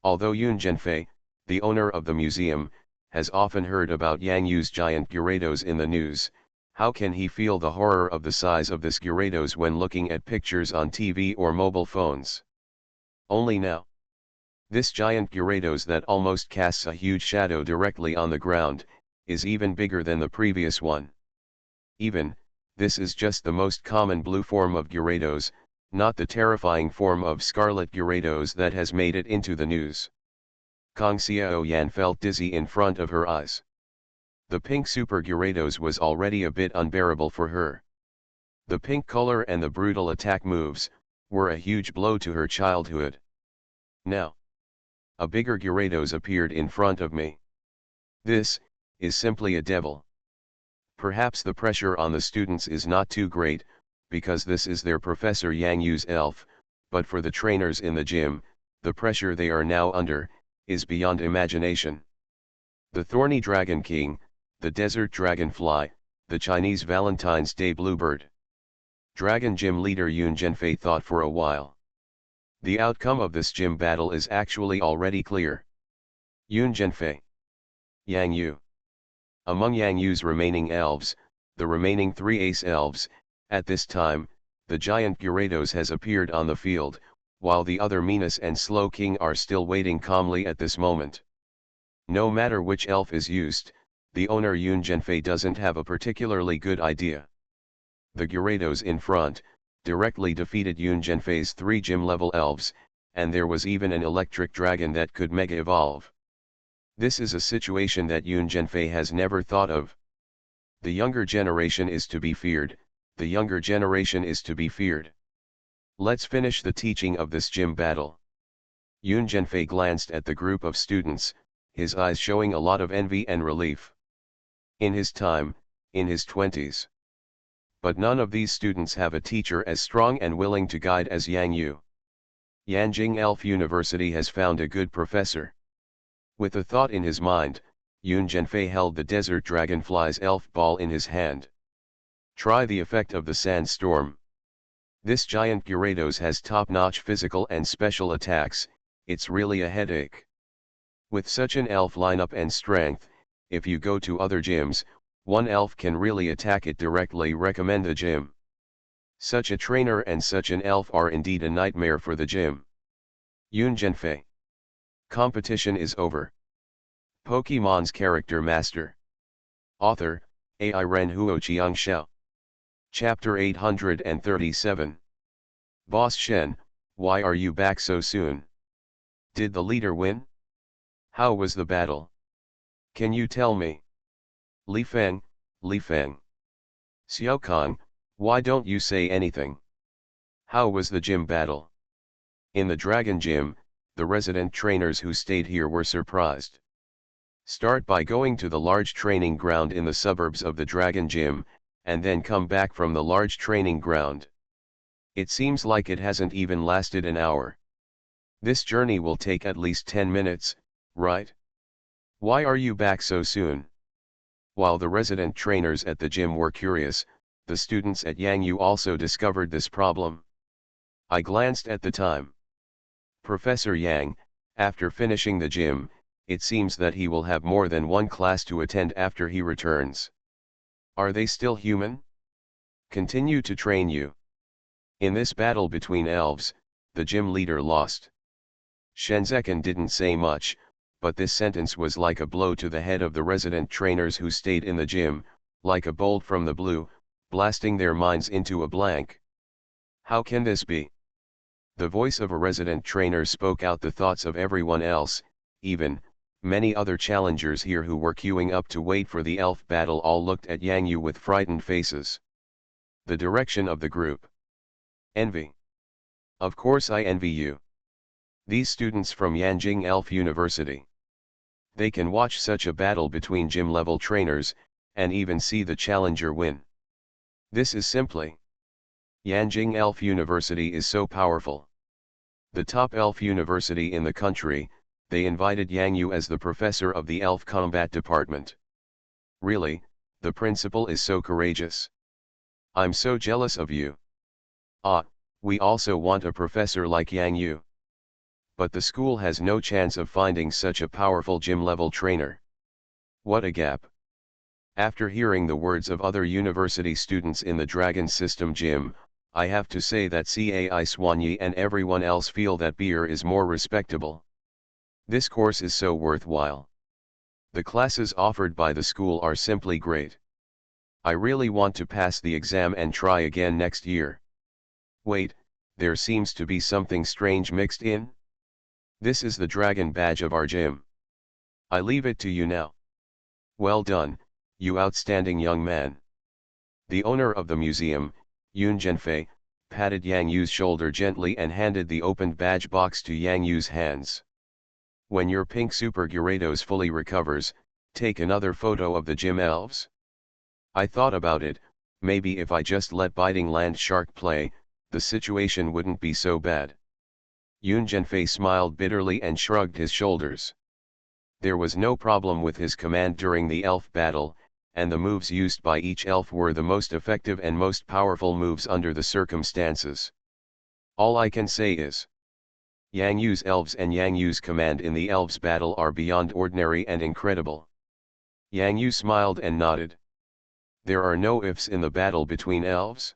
Speaker 1: Although Yun Zhenfei, the owner of the museum, has often heard about Yang Yu's giant Gyarados in the news, how can he feel the horror of the size of this Gyarados when looking at pictures on TV or mobile phones? Only now. This giant Gyarados that almost casts a huge shadow directly on the ground, is even bigger than the previous one. Even, this is just the most common blue form of Gyarados, not the terrifying form of Scarlet Gyarados that has made it into the news. Kang Xiao Yan felt dizzy in front of her eyes. The pink Super Gyarados was already a bit unbearable for her. The pink color and the brutal attack moves, were a huge blow to her childhood. Now, a bigger Gyarados appeared in front of me. This, is simply a devil. Perhaps the pressure on the students is not too great, because this is their Professor Yang Yu's elf, but for the trainers in the gym, the pressure they are now under, is beyond imagination. The thorny dragon king, the desert dragonfly, the Chinese Valentine's Day bluebird. Dragon Gym leader Yoon Zhenfei thought for a while. The outcome of this gym battle is actually already clear. Yoon Zhenfei. Yang Yu. Among Yang Yu's remaining elves, the remaining 3 ace elves, at this time, the giant Gyarados has appeared on the field, while the other Minas and Slow King are still waiting calmly at this moment. No matter which elf is used, the owner Yoon Zhenfei doesn't have a particularly good idea. The Gyarados in front, directly defeated Yoon Zhenfei's 3 gym-level elves, and there was even an electric dragon that could mega-evolve. This is a situation that Yoon Zhenfei has never thought of. The younger generation is to be feared, the younger generation is to be feared. Let's finish the teaching of this gym battle. Yoon Zhenfei glanced at the group of students, his eyes showing a lot of envy and relief. In his time, in his 20s. But none of these students have a teacher as strong and willing to guide as Yang Yu. Yanjing Elf University has found a good professor. With a thought in his mind, Yoon Zhenfei held the desert dragonfly's elf ball in his hand. Try the effect of the sandstorm. This giant Gyarados has top-notch physical and special attacks, it's really a headache. With such an elf lineup and strength, if you go to other gyms, one elf can really attack it directly. Recommend the gym. Such a trainer and such an elf are indeed a nightmare for the gym. Yoon Zhenfei. Competition is over. Pokémon's Character Master. Author, AI Ren Huo Chiang Xiao. Chapter 837. Boss Shen, why are you back so soon? Did the leader win? How was the battle? Can you tell me? Li Feng. Xiao Kang, why don't you say anything? How was the gym battle? In the Dragon Gym, the resident trainers who stayed here were surprised. Start by going to the large training ground in the suburbs of the Dragon Gym, and then come back from the large training ground. It seems like it hasn't even lasted an hour. This journey will take at least 10 minutes, right? Why are you back so soon? While the resident trainers at the gym were curious, the students at Yang Yu also discovered this problem. I glanced at the time. Professor Yang, after finishing the gym, it seems that he will have more than one class to attend after he returns. Are they still human? Continue to train you. In this battle between elves, the gym leader lost. Shenzhen didn't say much, but this sentence was like a blow to the head of the resident trainers who stayed in the gym, like a bolt from the blue, blasting their minds into a blank. How can this be? The voice of a resident trainer spoke out the thoughts of everyone else, even many other challengers here who were queuing up to wait for the elf battle all looked at Yang Yu with frightened faces. The direction of the group. Envy. Of course I envy you. These students from Yanjing Elf University. They can watch such a battle between gym-level trainers, and even see the challenger win. This is simply. Yanjing Elf University is so powerful. The top elf university in the country, they invited Yang Yu as the professor of the elf combat department. Really, the principal is so courageous. I'm so jealous of you. Ah, we also want a professor like Yang Yu. But the school has no chance of finding such a powerful gym-level trainer. What a gap. After hearing the words of other university students in the Dragon System gym, I have to say that Cai Swanyi and everyone else feel that beer is more respectable. This course is so worthwhile. The classes offered by the school are simply great. I really want to pass the exam and try again next year. Wait, there seems to be something strange mixed in? This is the dragon badge of our gym. I leave it to you now. Well done, you outstanding young man. The owner of the museum, Yoon Zhenfei, patted Yang Yu's shoulder gently and handed the opened badge box to Yang Yu's hands. When your pink Super Gyarados fully recovers, take another photo of the gym elves. I thought about it, maybe if I just let Biting Land Shark play, the situation wouldn't be so bad. Yun Zhenfei smiled bitterly and shrugged his shoulders. There was no problem with his command during the elf battle, and the moves used by each elf were the most effective and most powerful moves under the circumstances. All I can say is, Yang Yu's elves and Yang Yu's command in the elves battle are beyond ordinary and incredible. Yang Yu smiled and nodded. There are no ifs in the battle between elves.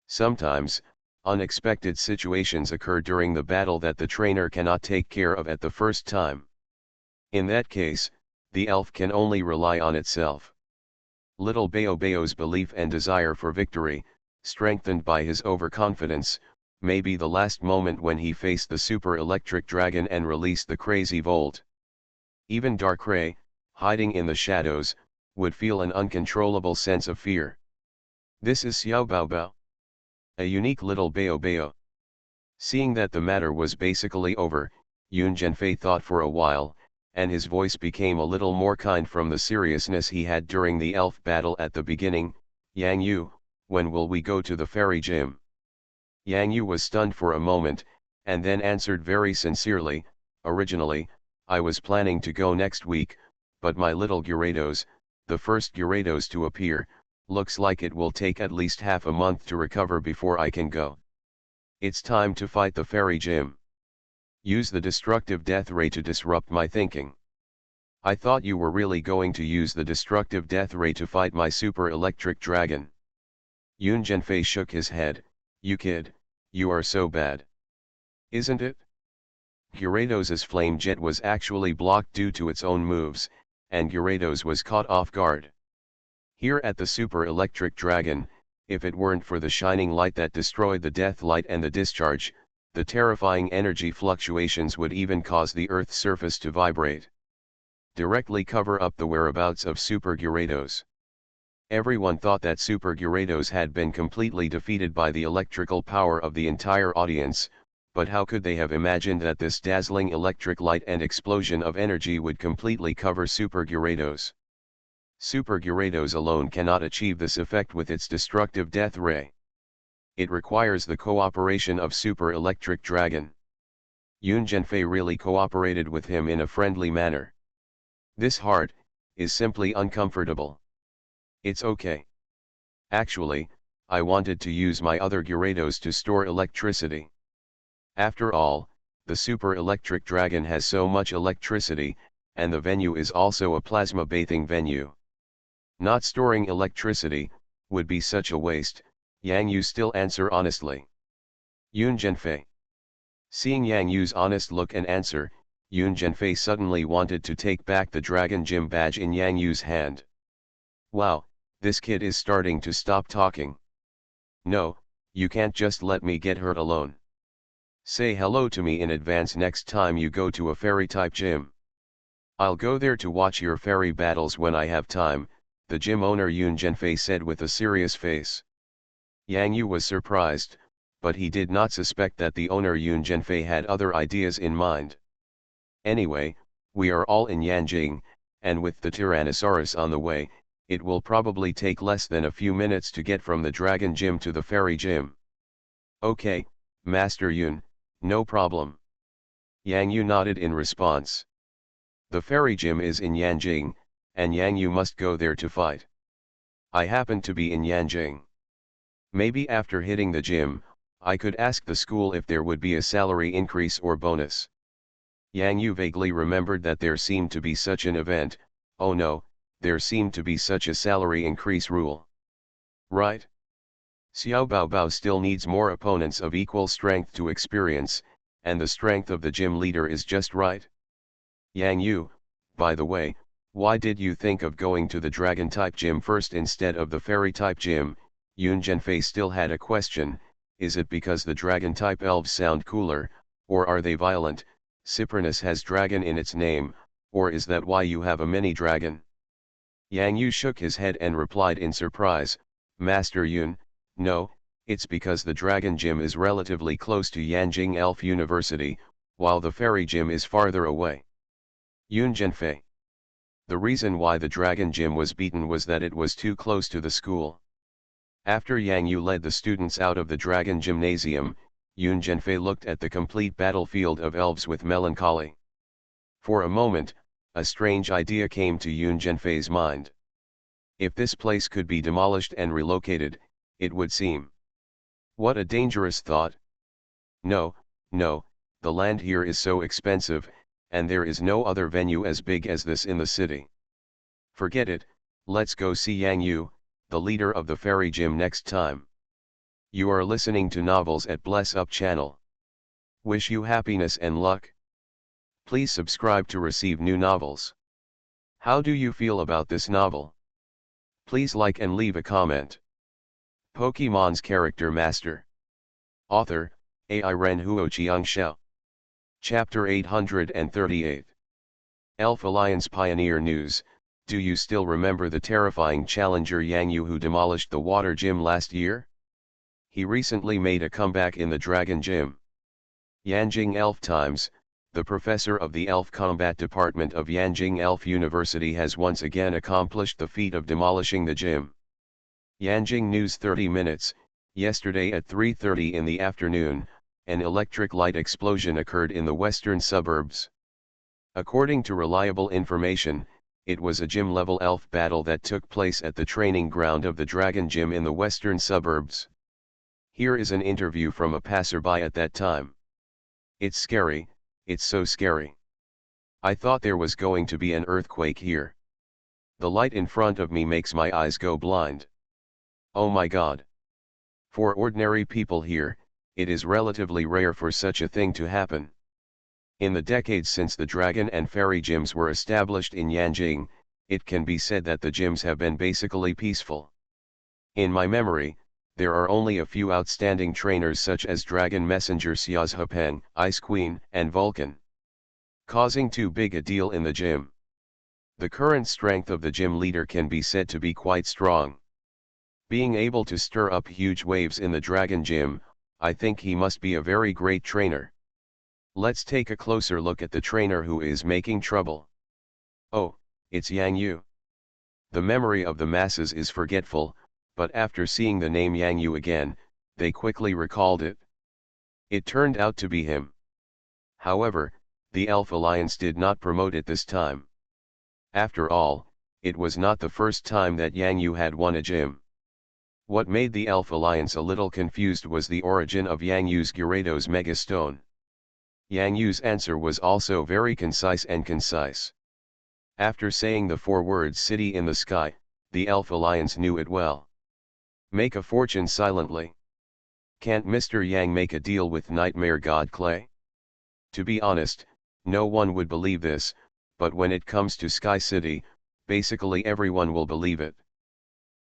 Speaker 1: Sometimes, unexpected situations occur during the battle that the trainer cannot take care of at the first time. In that case, the elf can only rely on itself. Little Baobao's belief and desire for victory, strengthened by his overconfidence, may be the last moment when he faced the super electric dragon and released the crazy volt. Even Darkrai, hiding in the shadows, would feel an uncontrollable sense of fear. This is Xiao Baobao. A unique little Baobao. Seeing that the matter was basically over, Yun Zhenfei thought for a while, and his voice became a little more kind from the seriousness he had during the elf battle at the beginning. Yang Yu, when will we go to the fairy gym? Yang Yu was stunned for a moment, and then answered very sincerely, originally, I was planning to go next week, but my little Gyarados, the first Gyarados to appear, looks like it will take at least half a month to recover before I can go. It's time to fight the fairy gym. Use the destructive death ray to disrupt my thinking. I thought you were really going to use the destructive death ray to fight my super electric dragon. Yun Zhenfei shook his head. You kid, you are so bad. Isn't it? Gyarados' flame jet was actually blocked due to its own moves, and Gyarados was caught off guard. Here at the super electric dragon, if it weren't for the shining light that destroyed the death light and the discharge, the terrifying energy fluctuations would even cause the Earth's surface to vibrate. Directly cover up the whereabouts of Super Gyarados. Everyone thought that Super Gyarados had been completely defeated by the electrical power of the entire audience, but how could they have imagined that this dazzling electric light and explosion of energy would completely cover Super Gyarados? Super Gyarados alone cannot achieve this effect with its destructive death ray. It requires the cooperation of Super Electric Dragon. Yun Zhenfei really cooperated with him in a friendly manner. This heart is simply uncomfortable. It's okay. Actually, I wanted to use my other Gyarados to store electricity. After all, the Super Electric Dragon has so much electricity, and the venue is also a plasma bathing venue. Not storing electricity would be such a waste. Yang Yu still answer honestly. Yun Zhenfei. Seeing Yang Yu's honest look and answer, Yun Zhenfei suddenly wanted to take back the Dragon Gym badge in Yang Yu's hand. Wow, this kid is starting to stop talking. No, you can't just let me get hurt alone. Say hello to me in advance next time you go to a fairy-type gym. I'll go there to watch your fairy battles when I have time, the gym owner Yun Zhenfei said with a serious face. Yang Yu was surprised, but he did not suspect that the owner Yun Zhenfei had other ideas in mind. Anyway, we are all in Yanjing, and with the Tyrannosaurus on the way, it will probably take less than a few minutes to get from the Dragon Gym to the Fairy Gym. Okay, Master Yun, no problem. Yang Yu nodded in response. The Fairy Gym is in Yanjing, and Yang Yu must go there to fight. I happen to be in Yanjing. Maybe after hitting the gym, I could ask the school if there would be a salary increase or bonus. Yang Yu vaguely remembered that there seemed to be such an event. Oh no, there seemed to be such a salary increase rule. Right? Xiao Baobao still needs more opponents of equal strength to experience, and the strength of the gym leader is just right. Yang Yu, by the way, why did you think of going to the Dragon-type gym first instead of the Fairy-type gym? Yun Zhenfei still had a question. Is it because the Dragon-type elves sound cooler, or are they violent? Cyprinus has dragon in its name, or is that why you have a mini-dragon? Yang Yu shook his head and replied in surprise, Master Yun, no, it's because the Dragon Gym is relatively close to Yanjing Elf University, while the Fairy Gym is farther away. Yun Zhenfei. The reason why the Dragon Gym was beaten was that it was too close to the school. After Yang Yu led the students out of the Dragon Gymnasium, Yoon Genfei looked at the complete battlefield of elves with melancholy. For a moment, a strange idea came to Yoon Genfei's mind. If this place could be demolished and relocated, it would seem. What a dangerous thought. No, no, the land here is so expensive, and there is no other venue as big as this in the city. Forget it, let's go see Yang Yu, the leader of the fairy gym next time. You are listening to Novels at Bless Up channel. Wish you happiness and luck. Please subscribe to receive new novels. How do you feel about this novel? Please like and leave a comment. Pokemon's Character Master. Author, Ai Ren Huo Xiao. Chapter 838. Elf Alliance Pioneer News. Do you still remember the terrifying challenger Yang Yu who demolished the water gym last year? He recently made a comeback in the Dragon Gym. Yanjing Elf Times, the professor of the Elf Combat Department of Yanjing Elf University has once again accomplished the feat of demolishing the gym. Yanjing News 30 Minutes, yesterday at 3:30 in the afternoon, an electric light explosion occurred in the western suburbs. According to reliable information, it was a gym-level elf battle that took place at the training ground of the Dragon Gym in the western suburbs. Here is an interview from a passerby at that time. It's scary, it's so scary. I thought there was going to be an earthquake here. The light in front of me makes my eyes go blind. Oh my God. For ordinary people here, it is relatively rare for such a thing to happen. In the decades since the Dragon and Fairy gyms were established in Yanjing, it can be said that the gyms have been basically peaceful. In my memory, there are only a few outstanding trainers such as Dragon Messenger Xiaozhepeng, Ice Queen, and Vulcan. Causing too big a deal in the gym. The current strength of the gym leader can be said to be quite strong. Being able to stir up huge waves in the Dragon Gym, I think he must be a very great trainer. Let's take a closer look at the trainer who is making trouble. Oh, it's Yang Yu. The memory of the masses is forgetful, but after seeing the name Yang Yu again, they quickly recalled it. It turned out to be him. However, the Elf Alliance did not promote it this time. After all, it was not the first time that Yang Yu had won a gym. What made the Elf Alliance a little confused was the origin of Yang Yu's Gyarados Megastone. Yang Yu's answer was also very concise. After saying the 4 words "city in the sky," the Elf Alliance knew it well. Make a fortune silently. Can't Mr. Yang make a deal with Nightmare God Clay? To be honest, no one would believe this, but when it comes to Sky City, basically everyone will believe it.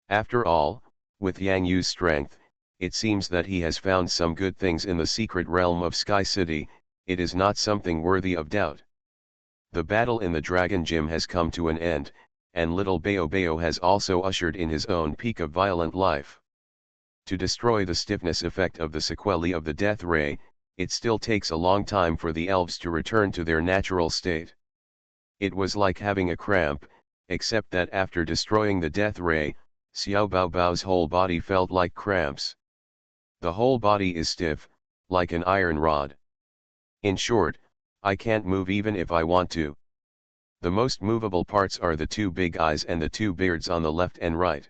Speaker 1: After all, with Yang Yu's strength, it seems that he has found some good things in the secret realm of Sky City. It is not something worthy of doubt. The battle in the Dragon Gym has come to an end, and little Bayo has also ushered in his own peak of violent life. To destroy the stiffness effect of the sequelae of the Death Ray, it still takes a long time for the elves to return to their natural state. It was like having a cramp, except that after destroying the Death Ray, Xiao Baobao's whole body felt like cramps. The whole body is stiff, like an iron rod. In short, I can't move even if I want to. The most movable parts are the 2 big eyes and the 2 beards on the left and right.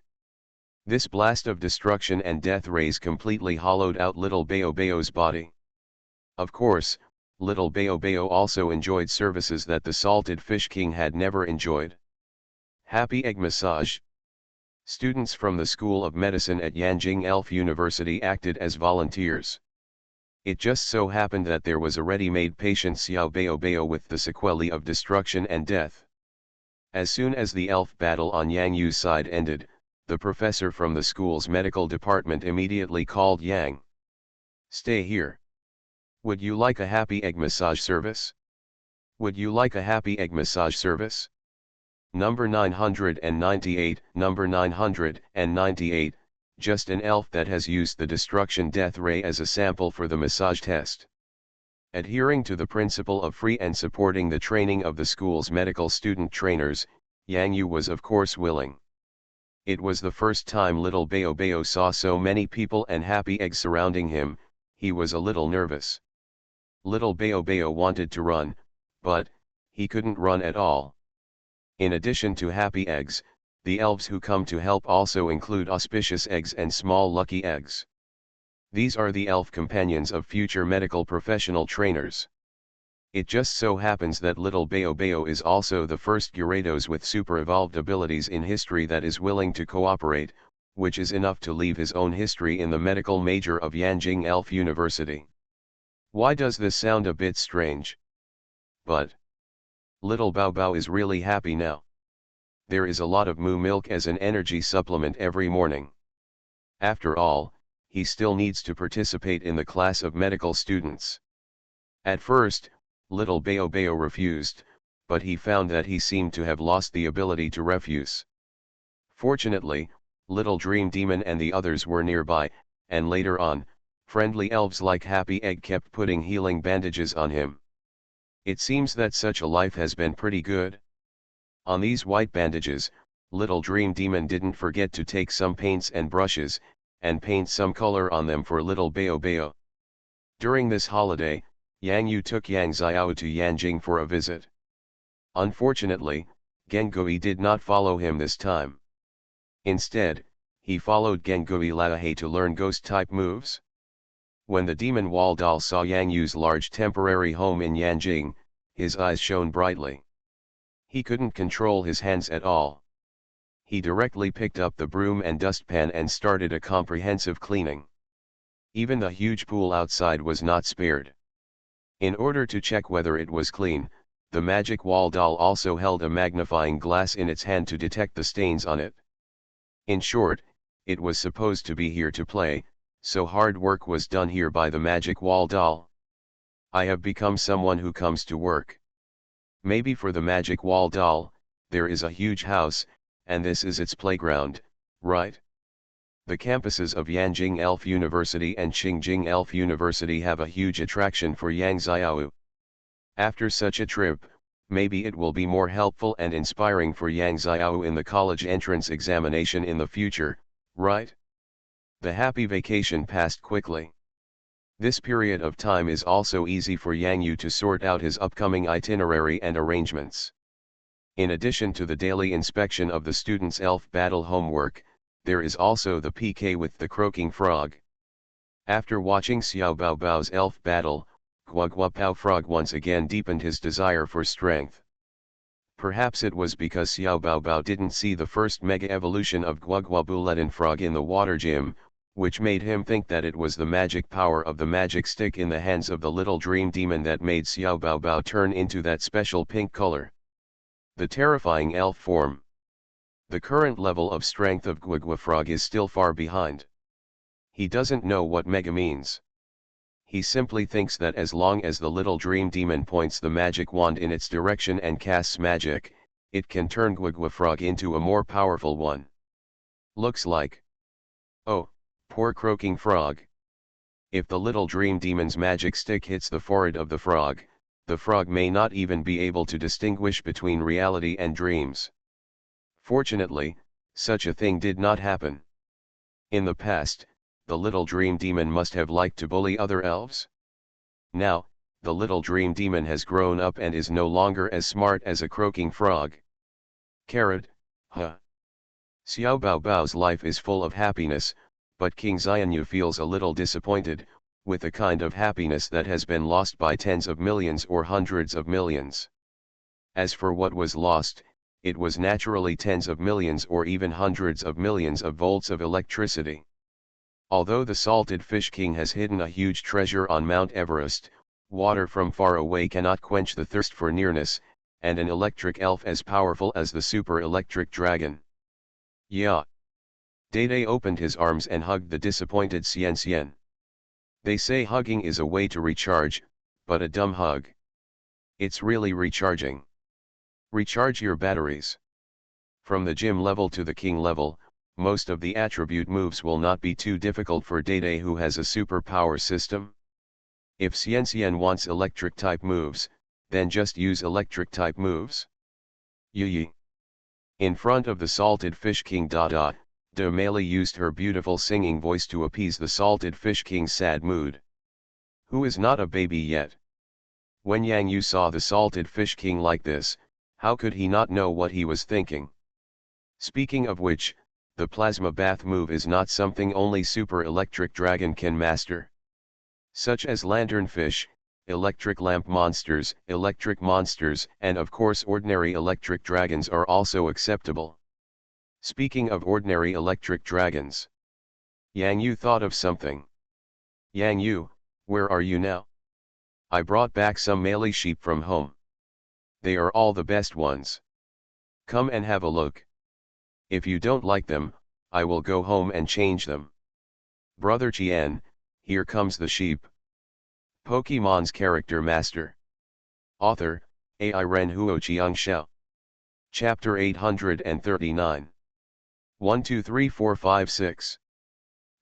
Speaker 1: This blast of destruction and death rays completely hollowed out little Baobao's body. Of course, little Baobao also enjoyed services that the Salted Fish King had never enjoyed. Happy Egg Massage. Students from the School of Medicine at Yanjing Elf University acted as volunteers. It just so happened that there was a ready-made patient Xiao Baobao with the sequelae of destruction and death. As soon as the elf battle on Yang Yu's side ended, the professor from the school's medical department immediately called Yang. Stay here. Would you like a happy egg massage service? Would you like a happy egg massage service? Number 998, number 998. Just an elf that has used the destruction death ray as a sample for the massage test. Adhering to the principle of free and supporting the training of the school's medical student trainers, Yang Yu was of course willing. It was the first time little Baobao saw so many people and happy eggs surrounding him. he was a little nervous. Little Bao Bao wanted to run, but he couldn't run at all. In addition to happy eggs, the elves who come to help also include auspicious eggs and small lucky eggs. These are the elf companions of future medical professional trainers. It just so happens that little Bao Bao is also the first Gyarados with super evolved abilities in history that is willing to cooperate, which is enough to leave his own history in the medical major of Yanjing Elf University. Why does this sound a bit strange? But little Bao Bao is really happy now. There is a lot of moo milk as an energy supplement every morning. After all, he still needs to participate in the class of medical students. At first, little Bao Bao refused, but he found that he seemed to have lost the ability to refuse. Fortunately, little Dream Demon and the others were nearby, and later on, friendly elves like Happy Egg kept putting healing bandages on him. It seems that such a life has been pretty good. On these white bandages, little Dream Demon didn't forget to take some paints and brushes, and paint some color on them for little Bao Bao. During this holiday, Yang Yu took Yang Xiao to Yanjing for a visit. Unfortunately, Gengui did not follow him this time. Instead, he followed Gengui Laohe to learn ghost-type moves. When the demon wall doll saw Yang Yu's large temporary home in Yanjing, his eyes shone brightly. He couldn't control his hands at all. He directly picked up the broom and dustpan and started a comprehensive cleaning. Even the huge pool outside was not spared. In order to check whether it was clean, the magic wall doll also held a magnifying glass in its hand to detect the stains on it. In short, it was supposed to be here to play, so hard work was done here by the magic wall doll. I have become someone who comes to work. Maybe for the magic wall doll, there is a huge house, and this is its playground, right? The campuses of Yanjing Elf University and Qingjing Elf University have a huge attraction for Yang Xiao. After such a trip, maybe it will be more helpful and inspiring for Yang Xiao in the college entrance examination in the future, right? The happy vacation passed quickly. This period of time is also easy for Yang Yu to sort out his upcoming itinerary and arrangements. In addition to the daily inspection of the students' elf battle homework, there is also the PK with the croaking frog. After watching Xiao Bao Bao's elf battle, Gua Gua Pao Frog once again deepened his desire for strength. Perhaps it was because Xiao Bao Bao didn't see the first mega evolution of Gua Gua Buletin Frog in the water gym, which made him think that it was the magic power of the magic stick in the hands of the little dream demon that made Xiao Bao Bao turn into that special pink color. The terrifying elf form. The current level of strength of Gua Gua Frog is still far behind. He doesn't know what mega means. He simply thinks that as long as the little dream demon points the magic wand in its direction and casts magic, it can turn Gua Gua Frog into a more powerful one. Looks like. Oh, poor croaking frog. If the little dream demon's magic stick hits the forehead of the frog may not even be able to distinguish between reality and dreams. Fortunately, such a thing did not happen. In the past, the little dream demon must have liked to bully other elves. Now, the little dream demon has grown up and is no longer as smart as a croaking frog. Carrot, huh? Xiao Bao Bao's life is full of happiness, but King Xianyu feels a little disappointed, with a kind of happiness that has been lost by tens of millions or hundreds of millions. As for what was lost, it was naturally tens of millions or even hundreds of millions of volts of electricity. Although the Salted Fish King has hidden a huge treasure on Mount Everest, water from far away cannot quench the thirst for nearness, and an electric elf as powerful as the super electric dragon. Yeah. Dede opened his arms and hugged the disappointed Xian Xian. They say hugging is a way to recharge, but a dumb hug. It's really recharging. Recharge your batteries. From the gym level to the king level, most of the attribute moves will not be too difficult for Dede who has a super power system. If Xian Xian wants electric type moves, then just use electric type moves. Yi. In front of the Salted Fish King De Mele used her beautiful singing voice to appease the Salted Fish King's sad mood. Who is not a baby yet? When Yang Yu saw the salted fish king like this, how could he not know what he was thinking? Speaking of which, the plasma bath move is not something only super electric dragon can master. Such as lanternfish, electric lamp monsters, and of course ordinary electric dragons are also acceptable. Speaking of ordinary electric dragons, Yang Yu thought of something. Yang Yu, where are you now? I brought back some male sheep from home. They are all the best ones. Come and have a look. If you don't like them, I will go home and change them. Brother Qian, here comes the sheep. Pokemon's Character Master. Author, AI Ren Huo Chiang Xiao. Chapter 839. 1 2 3 4 5 6.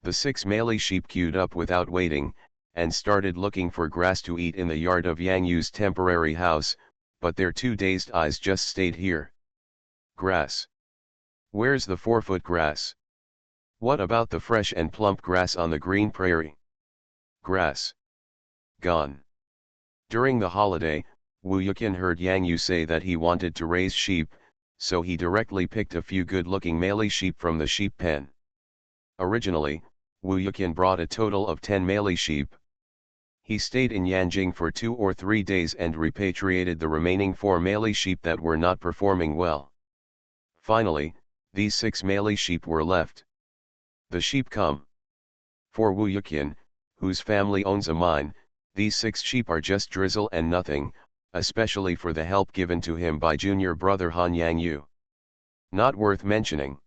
Speaker 1: The 6 male sheep queued up without waiting, and started looking for grass to eat in the yard of Yang Yu's temporary house, but their 2 dazed eyes just stayed here. Grass. Where's the 4-foot grass? What about the fresh and plump grass on the green prairie? Grass. Gone. During the holiday, Wu Yuqian heard Yang Yu say that he wanted to raise sheep, so he directly picked a few good-looking male sheep from the sheep pen. Originally, Wu Yuqian brought a total of 10 male sheep. He stayed in Yanjing for 2 or 3 days and repatriated the remaining 4 male sheep that were not performing well. Finally, these 6 male sheep were left. The sheep come. For Wu Yuqian, whose family owns a mine, these 6 sheep are just drizzle and nothing, especially for the help given to him by junior brother Han Yang Yu. Not worth mentioning.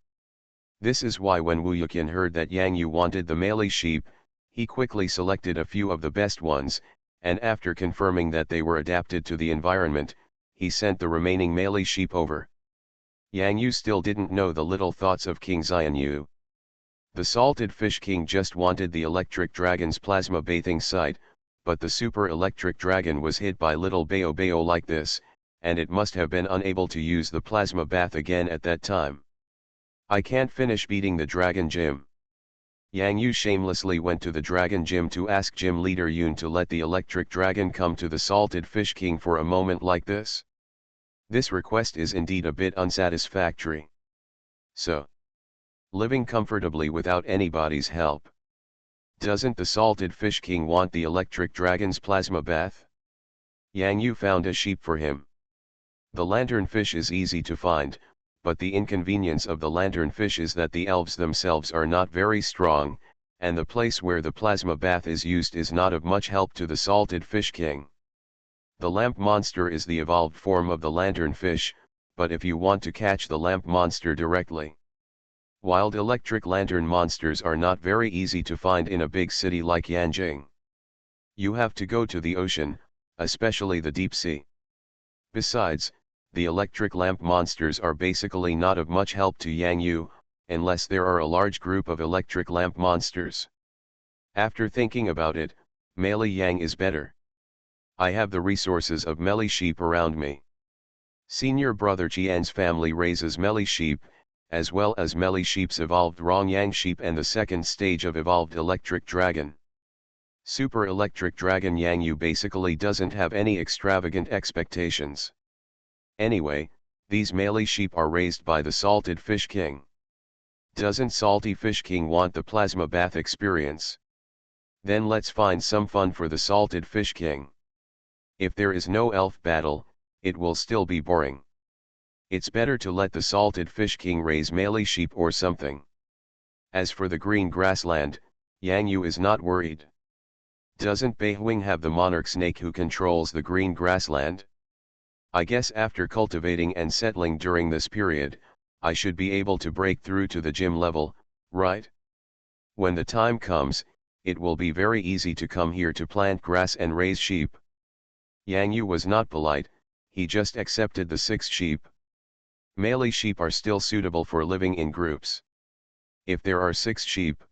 Speaker 1: This is why when Wu Yuqian heard that Yang Yu wanted the male sheep, he quickly selected a few of the best ones, and after confirming that they were adapted to the environment, he sent the remaining male sheep over. Yang Yu still didn't know the little thoughts of King Xian Yu. The Salted Fish King just wanted the electric dragon's plasma bathing site, but the super electric dragon was hit by little Bayo Bayo like this, and it must have been unable to use the plasma bath again at that time. I can't finish beating the dragon gym. Yang Yu shamelessly went to the dragon gym to ask gym leader Yun to let the electric dragon come to the Salted Fish King for a moment like this. This request is indeed a bit unsatisfactory. So, living comfortably without anybody's help. Doesn't the Salted Fish King want the electric dragon's plasma bath? Yang Yu found a sheep for him. The lanternfish is easy to find, but the inconvenience of the lanternfish is that the elves themselves are not very strong, and the place where the plasma bath is used is not of much help to the Salted Fish King. The lamp monster is the evolved form of the lanternfish, but if you want to catch the lamp monster directly, wild electric lantern monsters are not very easy to find in a big city like Yanjing. You have to go to the ocean, especially the deep sea. Besides, the electric lamp monsters are basically not of much help to Yang Yu, unless there are a large group of electric lamp monsters. After thinking about it, Mele Yang is better. I have the resources of Mele sheep around me. Senior brother Qian's family raises Mele sheep, as well as Mele sheep's evolved Rongyang sheep and the second stage of evolved electric dragon. Super electric dragon Yang Yu basically doesn't have any extravagant expectations. Anyway, these male sheep are raised by the Salted Fish King. Doesn't Salty Fish King want the plasma bath experience? Then let's find some fun for the Salted Fish King. If there is no elf battle, it will still be boring. It's better to let the Salted Fish King raise male sheep or something. As for the green grassland, Yang Yu is not worried. Doesn't Beihuing have the monarch snake who controls the green grassland? I guess after cultivating and settling during this period, I should be able to break through to the gym level, right? When the time comes, it will be very easy to come here to plant grass and raise sheep. Yang Yu was not polite, he just accepted the 6 sheep. Male sheep are still suitable for living in groups. If there are 6 sheep.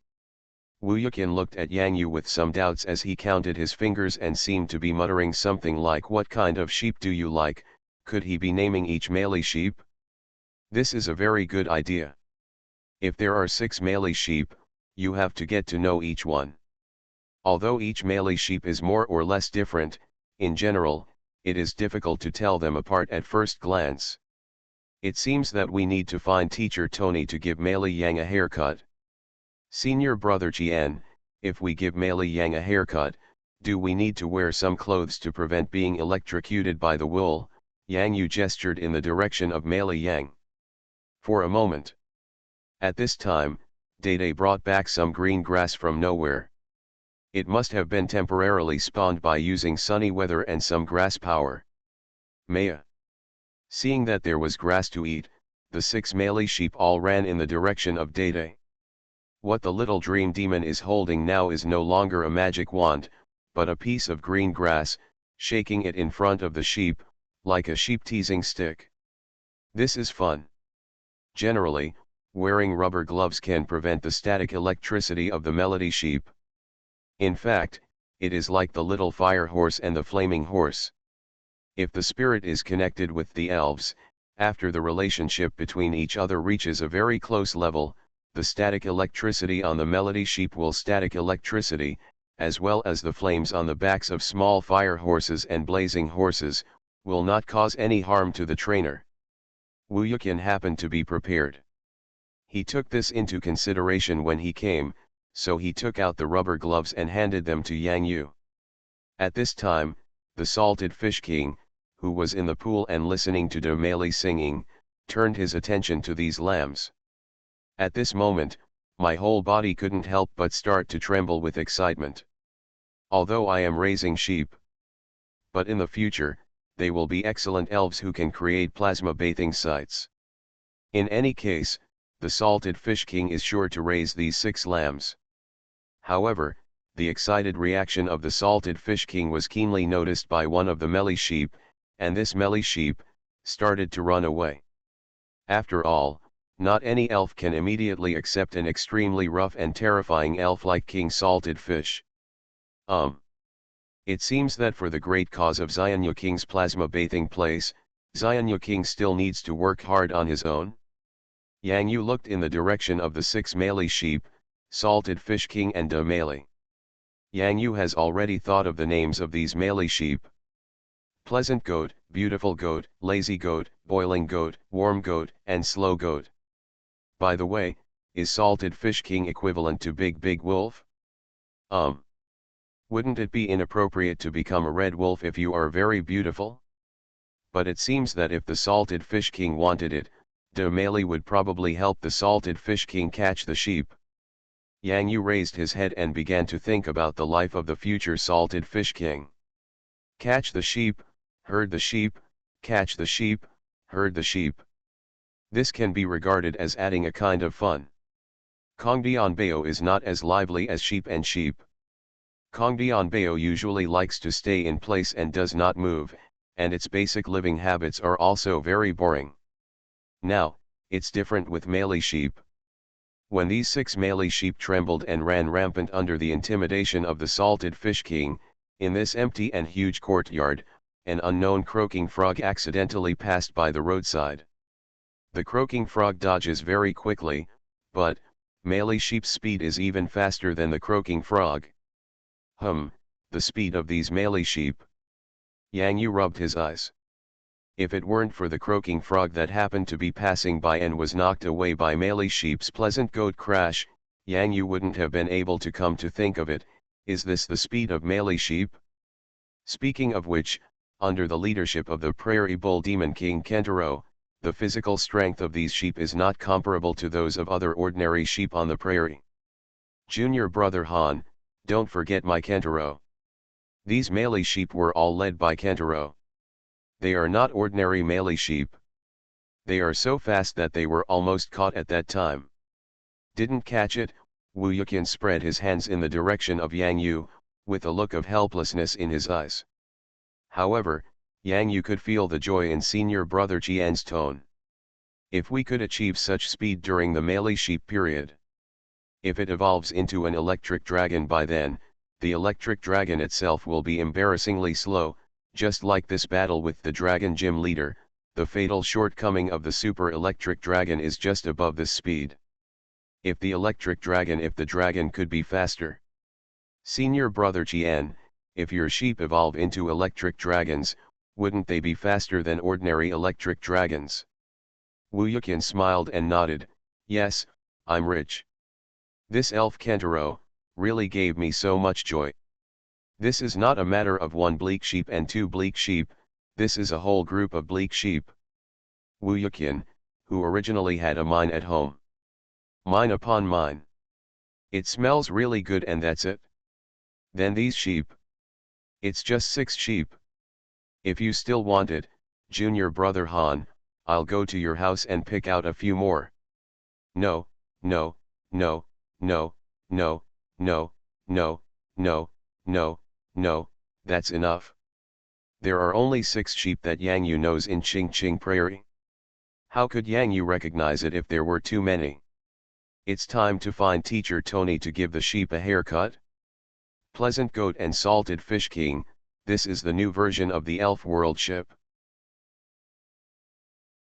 Speaker 1: Wu Yuqian looked at Yang Yu with some doubts as he counted his fingers and seemed to be muttering something like, "What kind of sheep do you like?" Could he be naming each male sheep? This is a very good idea. If there are 6 male sheep, you have to get to know each one. Although each melee sheep is more or less different, in general, it is difficult to tell them apart at first glance. It seems that we need to find teacher Tony to give Melee Yang a haircut. Senior brother Jian, if we give Melee Yang a haircut, do we need to wear some clothes to prevent being electrocuted by the wool? Yang Yu gestured in the direction of Melee Yang. For a moment. At this time, Dede brought back some green grass from nowhere. It must have been temporarily spawned by using sunny weather and some grass power. Maya. Seeing that there was grass to eat, the 6 melee sheep all ran in the direction of Dede. What the little dream demon is holding now is no longer a magic wand, but a piece of green grass, shaking it in front of the sheep, like a sheep teasing stick. This is fun. Generally, wearing rubber gloves can prevent the static electricity of the melody sheep. In fact, it is like the little fire horse and the flaming horse. If the spirit is connected with the elves, after the relationship between each other reaches a very close level, the static electricity on the melody sheep will static electricity, as well as the flames on the backs of small fire horses and blazing horses, will not cause any harm to the trainer. Wu Yuqian happened to be prepared. He took this into consideration when he came, so he took out the rubber gloves and handed them to Yang Yu. At this time, the Salted Fish King, who was in the pool and listening to Domeli singing, turned his attention to these lambs. At this moment, my whole body couldn't help but start to tremble with excitement. Although I am raising sheep, but in the future, they will be excellent elves who can create plasma bathing sites. In any case, the Salted Fish King is sure to raise these 6 lambs. However, the excited reaction of the Salted Fish King was keenly noticed by one of the melee sheep, and this melee sheep started to run away. After all, not any elf can immediately accept an extremely rough and terrifying elf like King Salted Fish. It seems that for the great cause of Xianyu King's plasma bathing place, Xianyu King still needs to work hard on his own. Yang Yu looked in the direction of the 6 melee sheep, Salted Fish King and De Melee. Yang Yu has already thought of the names of these melee sheep. Pleasant Goat, Beautiful Goat, Lazy Goat, Boiling Goat, Warm Goat, and Slow Goat. By the way, is Salted Fish King equivalent to Big Wolf? Wouldn't it be inappropriate to become a red wolf if you are very beautiful? But it seems that if the Salted Fish King wanted it, De Melee would probably help the Salted Fish King catch the sheep. Yang Yu raised his head and began to think about the life of the future Salted Fish King. Catch the sheep, herd the sheep, catch the sheep, herd the sheep. This can be regarded as adding a kind of fun. Kongdianbao is not as lively as sheep and sheep. Kongdianbao usually likes to stay in place and does not move, and its basic living habits are also very boring. Now, it's different with melee sheep. When these 6 melee sheep trembled and ran rampant under the intimidation of the Salted Fish King, in this empty and huge courtyard, an unknown croaking frog accidentally passed by the roadside. The croaking frog dodges very quickly, but, melee sheep's speed is even faster than the croaking frog. The speed of these melee sheep. Yang Yu rubbed his eyes. If it weren't for the croaking frog that happened to be passing by and was knocked away by melee sheep's pleasant goat crash, Yang Yu wouldn't have been able to come to think of it. Is this the speed of melee sheep? Speaking of which, under the leadership of the Prairie Bull Demon King Kentaro, the physical strength of these sheep is not comparable to those of other ordinary sheep on the prairie. Junior brother Han, don't forget my Kentaro. These melee sheep were all led by Kentaro. They are not ordinary melee sheep. They are so fast that they were almost caught at that time. Didn't catch it? Wu Yuqian spread his hands in the direction of Yang Yu, with a look of helplessness in his eyes. However, Yang Yu could feel the joy in senior brother Jian's tone. If we could achieve such speed during the melee sheep period. If it evolves into an electric dragon by then, the electric dragon itself will be embarrassingly slow, just like this battle with the dragon gym leader. The fatal shortcoming of the super electric dragon is just above this speed. If the dragon could be faster. Senior brother Jian, if your sheep evolve into electric dragons, wouldn't they be faster than ordinary electric dragons? Wu Yuqian smiled and nodded, yes, I'm rich. This elf Kentaro really gave me so much joy. This is not a matter of one bleak sheep and two bleak sheep, this is a whole group of bleak sheep. Wu Yuqian, who originally had a mine at home. Mine upon mine. It smells really good and that's it. Then these sheep. It's just 6 sheep. If you still want it, junior brother Han, I'll go to your house and pick out a few more. No, no, no, no, no, no, no, no, no, no, that's enough. There are only 6 sheep that Yang Yu knows in Ching Ching Prairie. How could Yang Yu recognize it if there were too many? It's time to find teacher Tony to give the sheep a haircut. Pleasant Goat and Salted Fish King, this is the new version of the Elf World ship.